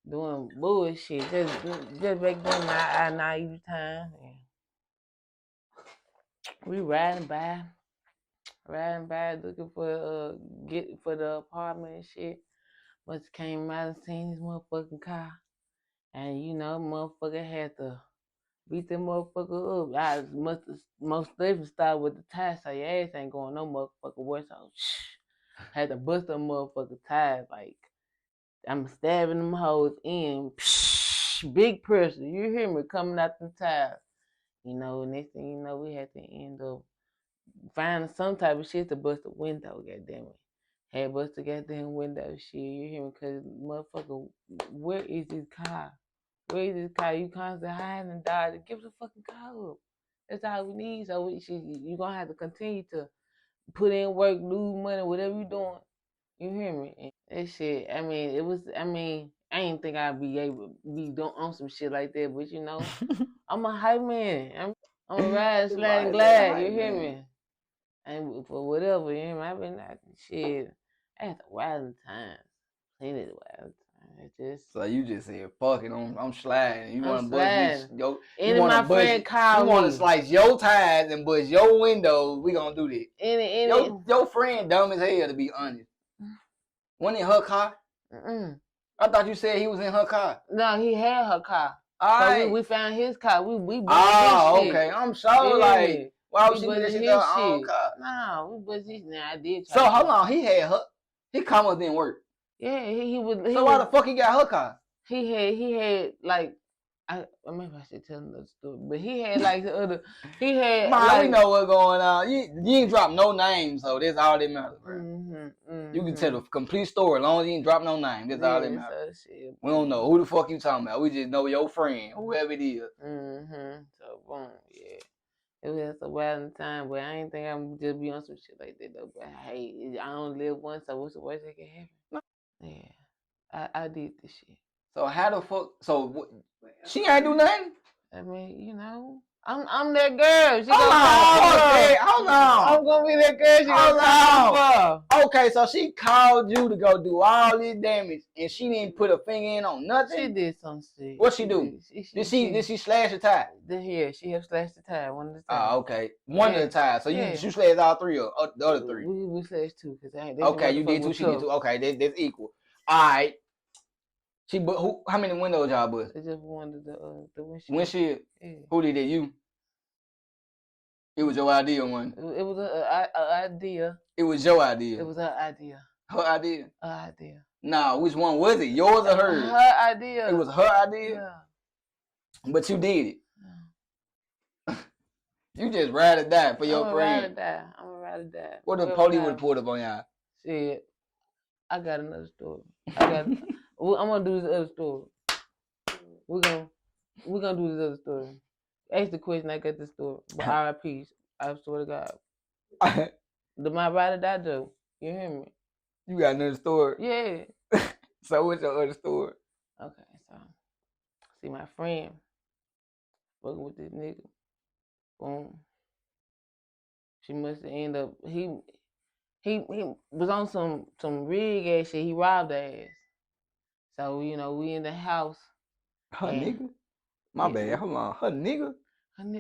doing bullshit. Just back then, my naive time. We riding by, looking for get for the apartment and shit. Must came out and seen his motherfucking car, and you know, motherfucker had to beat that motherfucker up. I must have most definitely started with the tires, so your ass ain't going no motherfucker worse. So had to bust them motherfucker tires like. I'm stabbing them hoes in. Psh, big pressure. You hear me coming out the tires. You know, next thing you know, we had to end up finding some type of shit to bust the window, goddamn it. Had bust the goddamn window shit. You hear me? Cause motherfucker, where is this car? Where is this car? You constantly hiding and dodging. Give the fucking car up. That's all we need. So you gonna have to continue to put in work, lose money, whatever you doing. You hear me? And that shit, I mean, I ain't think I'd be able to be doing on some shit like that, but you know, I'm a hype man. I'm a ride, slide, and glad, you hear me? And for whatever, you hear me? I've been like, shit, I had the wilding times. Plenty of wild times. So you just said, fuck it, I'm sliding. You want to bust this, you want to slice your tires and bust your windows, we gonna do that. Your friend dumb as hell, to be honest. Wasn't it her car? I thought you said he was in her car. No, he had her car. So we found his car. We busted his shit. Okay. I'm sure, like, why would she do that shit to her own car? No, we busted his. Nah, I did. So how long he had her? His car must didn't work. Yeah, he was. So why the fuck he got her car? He had like Maybe I should tell another story, but he had like the other. He had Man, like we know what's going on. You ain't drop no names, so that's all that matters, bro. You can tell the complete story as long as you ain't drop no name. That's all that matters. So shit, We don't know who the fuck you talking about. We just know your friend, whoever it is. So boom, yeah. It was a wild time, but I ain't think I'm just be on some shit like that though. But hey, I don't live once, so what's the worst that can happen? Yeah, I did this shit. So how the fuck? So she ain't do nothing. I mean, you know, I'm that girl. She Hold on. I'm gonna be that girl. She gonna call for. Okay, so she called you to go do all this damage, and she didn't put a finger in on nothing. She did some shit. What she do? Did she slash the tie? Yeah, she have slashed the tie one of the times. Oh, okay. One of the ties. So you slashed all three of the other three. We slashed two because okay, you did two. She did two. Okay, that's equal. All right. How many windows y'all bust? It's just one of the windshield. Windshield? Yeah. Who did it? You? It was your idea, one. It was an idea. It was your idea. It was her idea. Her idea? Her idea. Nah, which one was it? Yours or hers? Her idea. It was her idea? Yeah. But you did it. Yeah. You just ride or die for your friend. I'm a ride or die. What the police would have pulled up on y'all? Shit. I got another story. I'm gonna do this other story. We're gonna do this other story. Ask the question, I got the story. But RIP, I swear to God. My ride or die joke. You hear me? You got another story? Yeah. So what's your other story? Okay, so see my friend fucking with this nigga. Boom. She must have ended up he was on some rig ass shit. He robbed her ass. So, you know, we in the house. Her nigga? My bad. Hold on. Her nigga?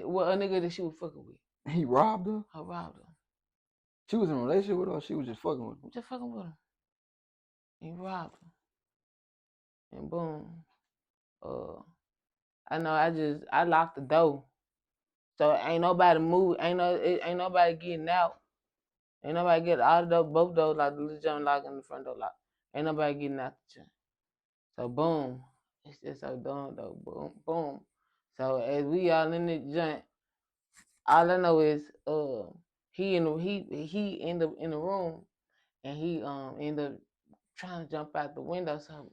Well, a nigga that she was fucking with. He robbed her? I robbed her. She was in a relationship with her or she was just fucking with him? Just fucking with him. He robbed her. And boom. I know I locked the door. So ain't nobody move. Ain't nobody getting out. Ain't nobody getting out of the door. Both doors locked. The little jump lock and the front door locked. Ain't nobody getting out the jump. So boom. It's just so dumb though. Boom, boom. So as we all in the joint, all I know is he ended up in the room and he ended up trying to jump out the window. So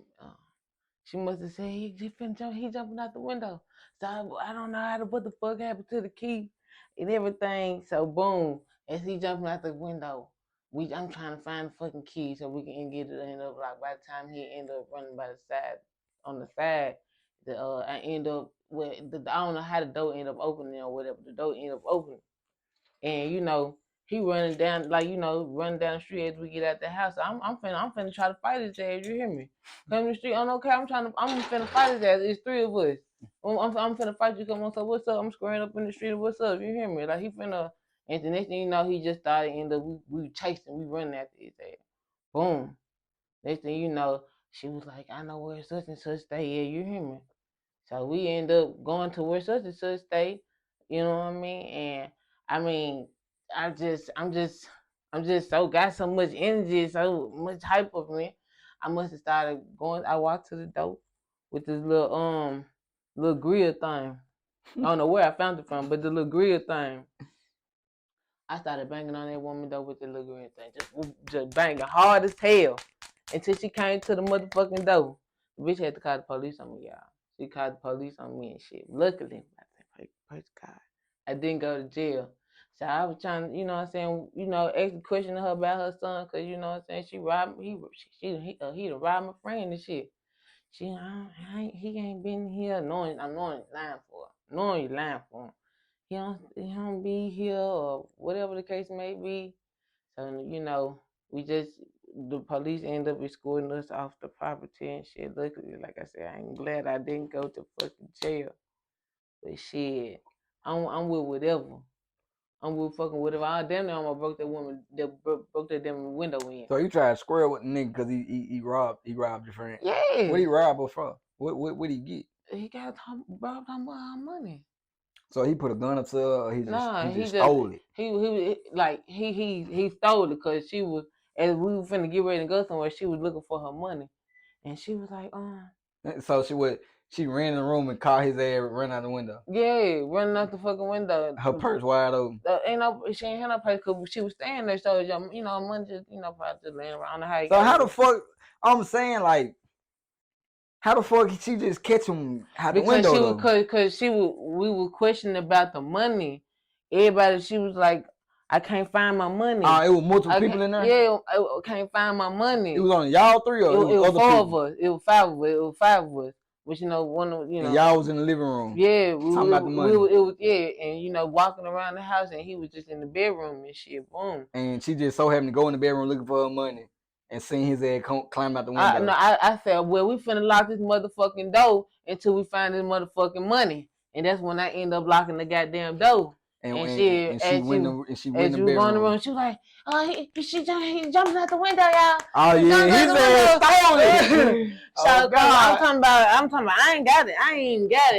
she must have said he jumping out the window. So I don't know what the fuck happened to the key and everything. So boom, as he jumping out the window, I'm trying to find the fucking key so we can get it end up like by the time he ended up running by the side on the side, I end up with I don't know how the door ended up opening or whatever. The door ended up opening. And you know, he running down running down the street as we get out the house. So I'm finna try to fight his ass. You hear me? Come to the street. I'm okay. I'm finna fight his ass. It's three of us. I'm finna fight you. Come on. So what's up? I'm squaring up in the street. What's up? You hear me? Like he finna. And the next thing you know, he just started. End up we chasing. We running after his ass. Boom. Next thing you know, she was like, I know where such and such stay at. You hear me? So we end up going to where such and such stay. You know what I mean? And I mean, I'm just so got so much energy, so much hype of me. I must have started going. I walked to the door with this little grill thing. I don't know where I found it from, but the little grill thing. I started banging on that woman though with the little grill thing, just banging hard as hell until she came to the motherfucking door. The bitch had to call the police on me, y'all. She called the police on me and shit. Luckily, praise God, I didn't go to jail. So I was trying to, you know what I'm saying, ask the question to her about her son, cause you know what I'm saying, he done robbed my friend and shit. He ain't been here knowing I'm lying for her. Knowing you lying for him. He don't be here or whatever the case may be. So, the police end up escorting us off the property and shit. Luckily, like I said, I'm glad I didn't go to fucking jail. But shit, I'm with whatever. I'm with fucking whatever. I damn near almost broke that woman that broke that damn window in. So you tried to square with the nigga because he robbed your friend. Yeah. What he robbed her from? What he get? He got robbed her money. So he put a gun up to her, or he just stole it. He stole it because she was, as we were finna get ready to go somewhere, she was looking for her money, and she was like, So She ran in the room and caught his ass, ran out the window. Yeah, running out the fucking window. Her purse wide open. She ain't had no purse because she was staying there. So money just probably just laying around the house. So how the fuck? I'm saying like, how the fuck she just catch him out the window? Because we were questioning about the money. Everybody, she was like, I can't find my money. It was multiple people in there? Yeah, I can't find my money. It was only y'all three or it was other four people? of us. It was five of us. It was five of us. Which, one of, And y'all was in the living room. Yeah. Talking about the money. It was, and, walking around the house and he was just in the bedroom and shit. Boom. And she just so happened to go in the bedroom looking for her money and seen his ass climb out the window. I said, well, we finna lock this motherfucking door until we find this motherfucking money. And that's when I end up locking the goddamn door. And she went in the bedroom. She was like, he jumping out the window, y'all. Oh yeah, his ass stolen. So God. I'm talking about, I ain't got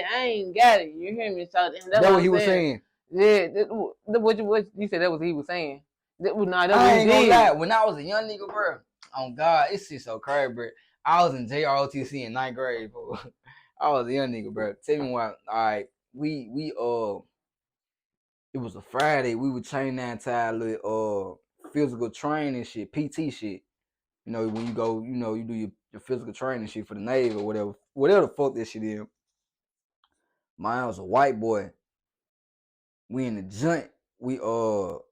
it. You hear me? So that's what he was saying. Yeah, what you said that was he was saying. That was I ain't gonna lie. When I was a young nigga, bro, on God, it's just so crazy, bro. I was in JROTC in 9th grade, bro. I was a young nigga, bro. Tell me why. All right, we it was a Friday. We would train that time little physical training shit, PT shit. When you go, you do your physical training shit for the Navy or whatever the fuck that shit is. Mine was a white boy. We in the joint. We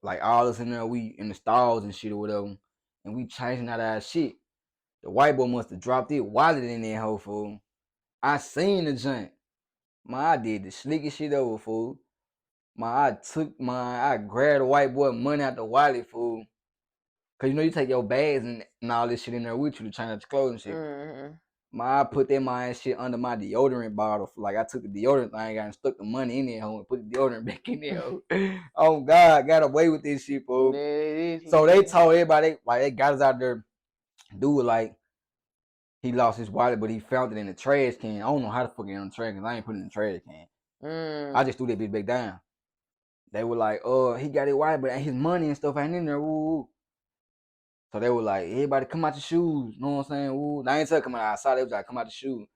like all us in there. We in the stalls and shit or whatever, and we changing out our shit. The white boy must have dropped it wallet in that hoe, fool. I seen the joint. I did the slickest shit over, fool. I grabbed the white boy money out the wallet, fool. Cause you take your bags and all this shit in there with you to change out your clothes and shit. Mm-hmm. I put that shit under my deodorant bottle. Like I took the deodorant thing and stuck the money in there, hoe, and put the deodorant back in there. Hoe. Oh God, got away with this shit, fool. So they told everybody, like they got us out there. Dude, like he lost his wallet, but he found it in the trash can. I don't know how the fuck it in the trash can. I ain't put it in the trash can. I just threw that bitch back down. They were like, he got his wallet, but his money and stuff ain't in there. Ooh. So they were like, everybody come out your shoes. You know what I'm saying? Ooh. They ain't tell come out outside. They was like, come out the shoes.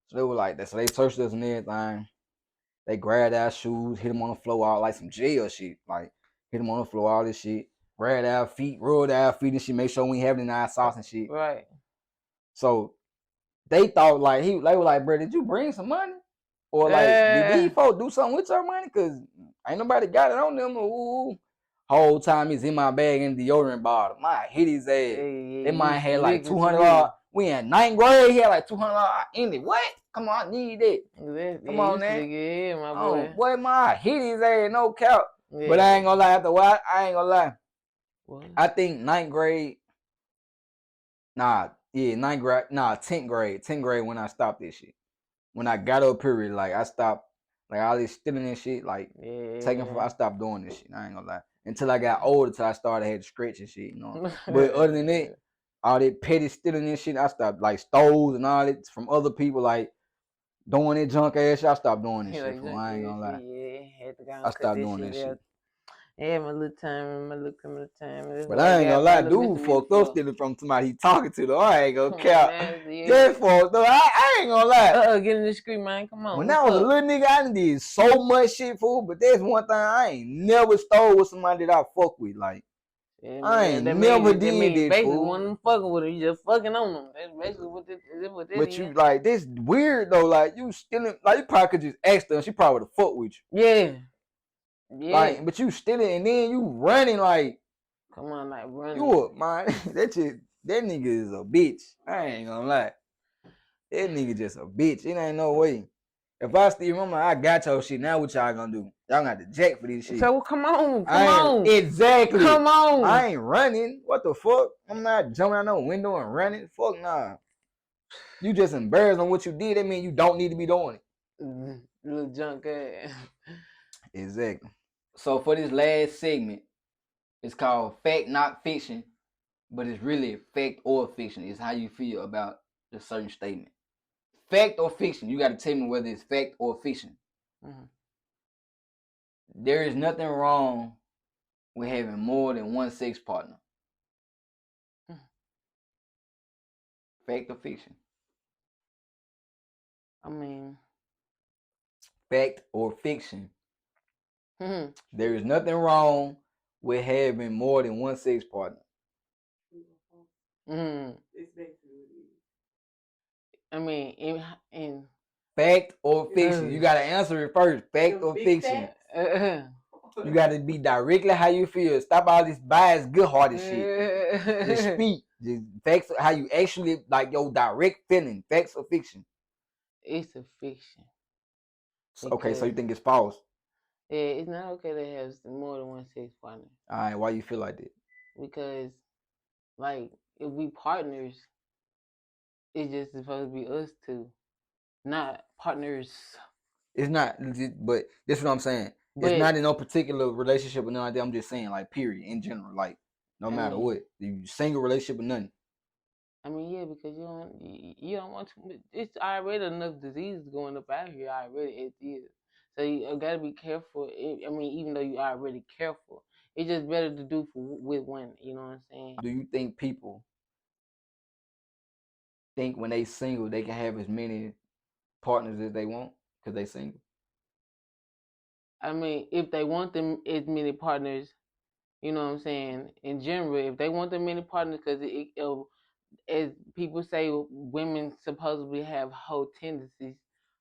So they were like that. So they searched us and everything. They grabbed our shoes, hit them on the floor, all like some jail shit. Like, hit them on the floor, all this shit. Grabbed our feet, rolled our feet and shit, make sure we ain't having it in our sauce and shit. Right. So they thought like they were like, bro, did you bring some money? Or like, did these folks do something with your money? Cause ain't nobody got it on them. Ooh. Whole time he's in my bag in the deodorant bottle. I hit his ass. That man had like $200. We in 9th grade. He had like $200 in it. What? Come on, I need that. Come on, man. Yeah, my boy. Boy, I hit his ass, no count. Yeah. But I ain't gonna lie. After a while, I ain't gonna lie. What? I think 9th grade. 9th grade. 10th grade. 10th grade when I stopped this shit. When I got up period, like I stopped, like all this stealing and shit, like I stopped doing this shit. I ain't gonna lie. Until I got older, till I started had to stretch and shit, But other than that, all that petty stealing and shit, I stopped, like stoves and all that from other people, like doing that junk ass shit. I stopped doing this shit. I ain't gonna lie. I stopped doing that shit. Yeah, my little time. But I ain't gonna lie, dude fucked up stealing from somebody he talking to though. I ain't gonna count. That fucked up. I ain't gonna lie. Get in the street, man. Come on. When I was a little nigga, I did so much shit, fool. But there's one thing I ain't never stole with somebody that I fuck with. Like, I ain't never did this, fool. When I'm fucking with them, you just fucking on them. That's basically what this is. But you, like, this weird though. Like, you stealing, like, you probably could just ask her and she probably would have fucked with you. Yeah. Like, but you stealing and then you running like. Come on, like running. You man, that nigga is a bitch. I ain't gonna lie. That nigga just a bitch. It ain't no way. If I steal your mama, I got your shit. Now what y'all gonna do? Y'all got to jack for this shit. So come on. Exactly. Come on. I ain't running. What the fuck? I'm not jumping out no window and running. Fuck nah. You just embarrassed on what you did. That mean you don't need to be doing it. Little junk ass. Exactly. So for this last segment, it's called Fact Not Fiction, but it's really fact or fiction. It's how you feel about a certain statement. Fact or fiction, you got to tell me whether it's fact or fiction. Mm-hmm. There is nothing wrong with having more than one sex partner. Mm-hmm. Fact or fiction? I mean, Fact or fiction? mhm, There is nothing wrong with having more than one sex partner. mhm. It's basically what it is. I mean, in Fact or fiction? You gotta answer it first. Fact Them or big fiction? facts. You gotta be directly how you feel. Stop all this biased, good-hearted shit. Just speak. Just facts how you actually like your direct feeling. Facts or fiction? it's a fiction. Okay, so you Because think it's false? yeah, it's not okay to have more than one sex partner. All right, why you feel like that? Because like if we partners, it's just supposed to be us two, not partners. It's not, but this is what I'm saying. It's But not in no particular relationship or nothing like that. I'm just saying, like, period, in general, like, no I matter mean, what, you single relationship or nothing. I mean, yeah, because you don't want to. It's already enough diseases going up out here already. It is. So you gotta be careful. I mean, even though you already careful, it's just better to do with one. You know what I'm saying? Do you think people think when they single they can have as many partners as they want because they single? I mean, if they want them as many partners, you know what I'm saying. In general, if they want them many partners, because as people say, women supposedly have whole tendencies,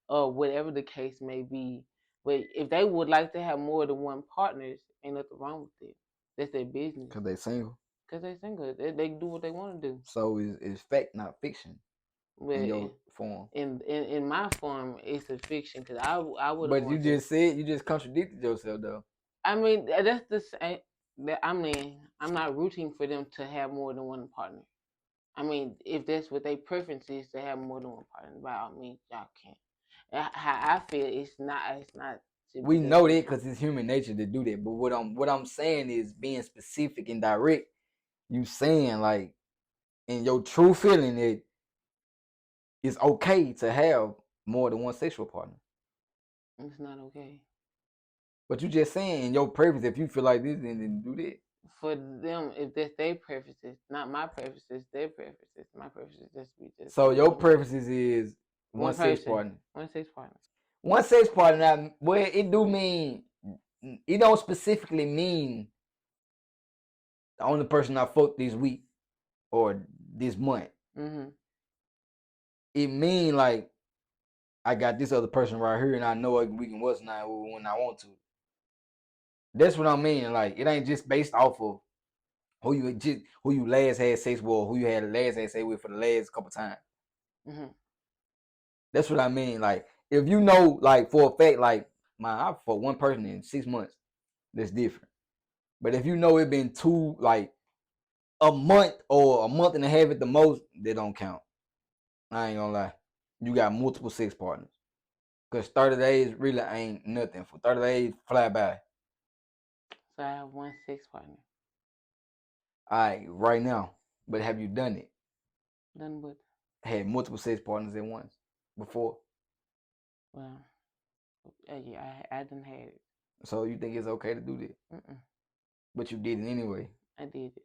or whatever the case may be. But if they would like to have more than one partners, ain't nothing wrong with it. That's their business. Because they single. Cause they single, they do what they want to do. So it's fact, not fiction, But in your form. in my form, it's a fiction. Cause I wouldn't But you want just said, you just contradicted yourself though. I mean, that's the same. I mean, I'm not rooting for them to have more than one partner. I mean, if that's what their preference is to have more than one partner, by all means, y'all can. How I feel, it's not. It's not. We know that because it's human nature to do that. But what I'm saying is being specific and direct. You saying like in your true feeling that it's okay to have more than one sexual partner. It's not okay But you just saying in your preference, if you feel like this, then do that. for them if that's their preferences, not my preferences. Their preferences. My preferences just be just. So your preferences is one sex person, partner. one sex partner. One sex partner. Now, well, it do mean it don't specifically mean the only person I fucked this week or this month. Mm-hmm. It mean like I got this other person right here, and I know we can what's not when I want to. That's what I mean. Like it ain't just based off of who you last had sex with, or who you had last had sex with for the last couple times. Mm-hmm. That's what I mean. Like if you know, like for a fact, like I fucked one person in 6 months, that's different. But if you know it been like a month or a month and a half at the most, they don't count. I ain't gonna lie. You got multiple sex partners. Cause 30 days really ain't nothing. For 30 days, fly by. So I have one sex partner. Alright, right now. But have you done it? Done with. Had multiple sex partners at once before? Well, yeah, I done had it. So you think it's okay to do that? Mm-mm. But you did it anyway. I did it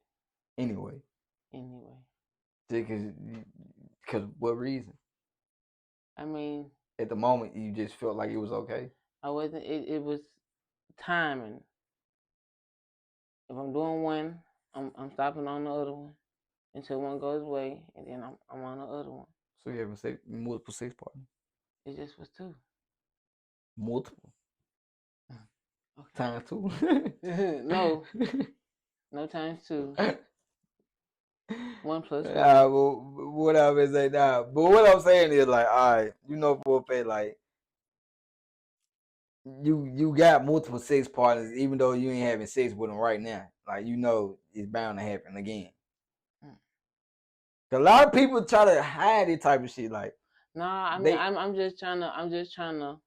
Anyway. anyway. Because what reason? I mean, At the moment, you just felt like it was okay? I wasn't. It was timing. If I'm doing one, I'm stopping on the other one until one goes away, and then I'm on the other one. So you having multiple sex partners? It just was two. Multiple? Okay. Times two? No times two. 1 plus 1. Well, whatever say now. But what I'm saying is like, all right, you know for a fact, like you got multiple sex partners, even though you ain't having sex with them right now. Like you know it's bound to happen again. A lot of people try to hide this type of shit. Like, I mean, I'm just trying to.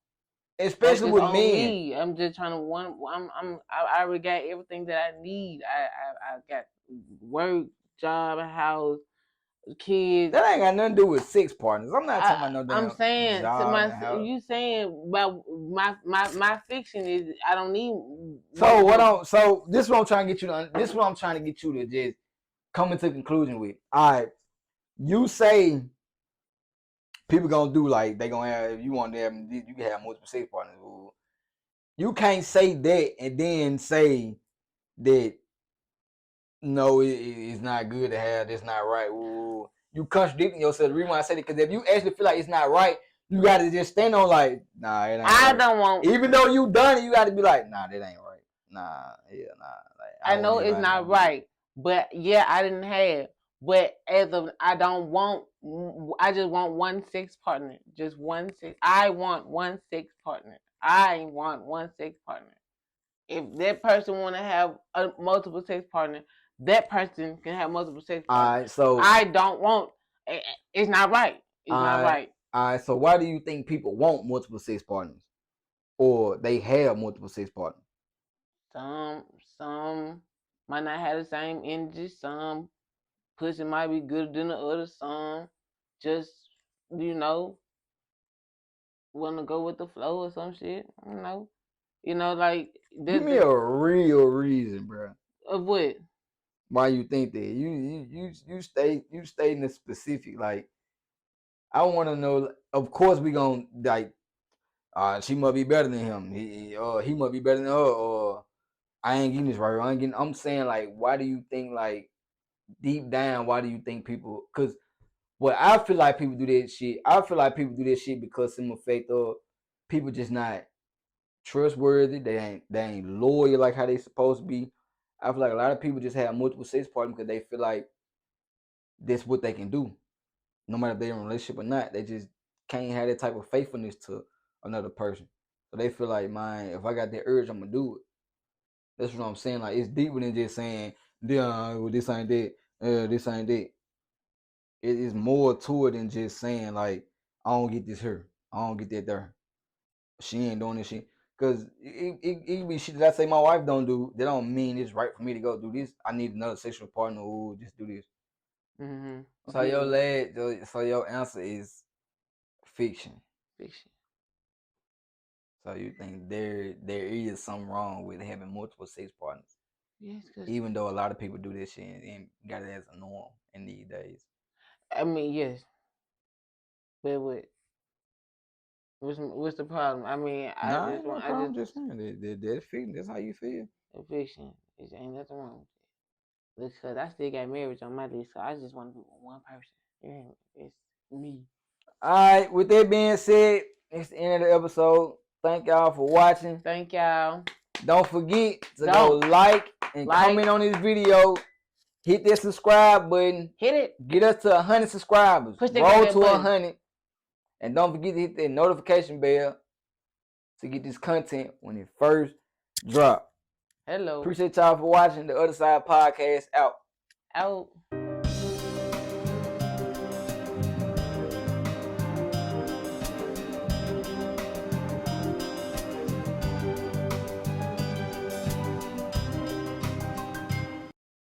Especially with men. Me. I'm just trying to I already got everything that I need. I got work, job, house, kids. That ain't got nothing to do with sex partners. I'm not talking about no damn. I'm saying job you saying about my fiction is I don't need. So this is what I'm trying to get you to. This is what I'm trying to get you to just come into conclusion with. All right, you say people gonna do like they gonna have. If you want to have, you can have multiple sex partners. Ooh. You can't say that and then say that no, it's not good to have. That's not right. Ooh. You contradicting yourself. The reason why I say that, because if you actually feel like it's not right, you gotta just stand on like, nah, it ain't I right. don't want. Even though you done it, you gotta be like, nah, that ain't right. Nah, yeah, nah. Like, I know it's not right, but yeah, I didn't have. But as of I don't want. I just want one sex partner. Just one sex. I want one sex partner. I want one sex partner. If that person want to have a multiple sex partner, that person can have multiple sex partners. Alright, so I don't want. It's not right. It's not right. Alright, so why do you think people want multiple sex partners, or they have multiple sex partners? Some might not have the same energy. Some pussy might be gooder than the other. Some just want to go with the flow or some shit. I don't know. Like Give me a real reason, bro. Of what? Why you think that? You stating the specific. Like, I want to know. Of course, we gonna like. She must be better than him. He must be better than her. Or I ain't getting this right. I'm saying, like, why do you think, like, deep down, why do you think people? Because what I feel like people do that shit. I feel like people do this shit because some effect of people just not trustworthy. They ain't loyal like how they supposed to be. I feel like a lot of people just have multiple sex partners because they feel like that's what they can do, no matter if they're in a relationship or not. They just can't have that type of faithfulness to another person. So they feel like, man, if I got that urge, I'm gonna do it. That's what I'm saying. Like, it's deeper than just saying, yeah, well, this ain't that, this ain't that. It is more to it than just saying, like, I don't get this here, I don't get that there. She ain't doing this shit. Cause it can be shit that I say my wife don't do. That don't mean it's right for me to go do this. I need another sexual partner who just do this. Mm-hmm. So your answer is fiction. Fiction. So you think there is something wrong with having multiple sex partners? Yes, even though a lot of people do this shit and got it as a norm in these days. I mean, yes. But what's the problem? I mean, Ain't no problem. Just saying that's fiction. That's how you feel. Fiction. It ain't nothing wrong with it. Because I still got marriage on my list, so I just want to be with one person. Yeah, it's me. All right. With that being said, it's the end of the episode. Thank y'all for watching. Thank y'all. Don't forget to go like and comment on this video. Hit that subscribe button. Hit it. Get us to 100 subscribers. Push Roll to 100. And don't forget to hit that notification bell to get this content when it first drop. Hello. Appreciate y'all for watching. The Other Side Podcast out. Out.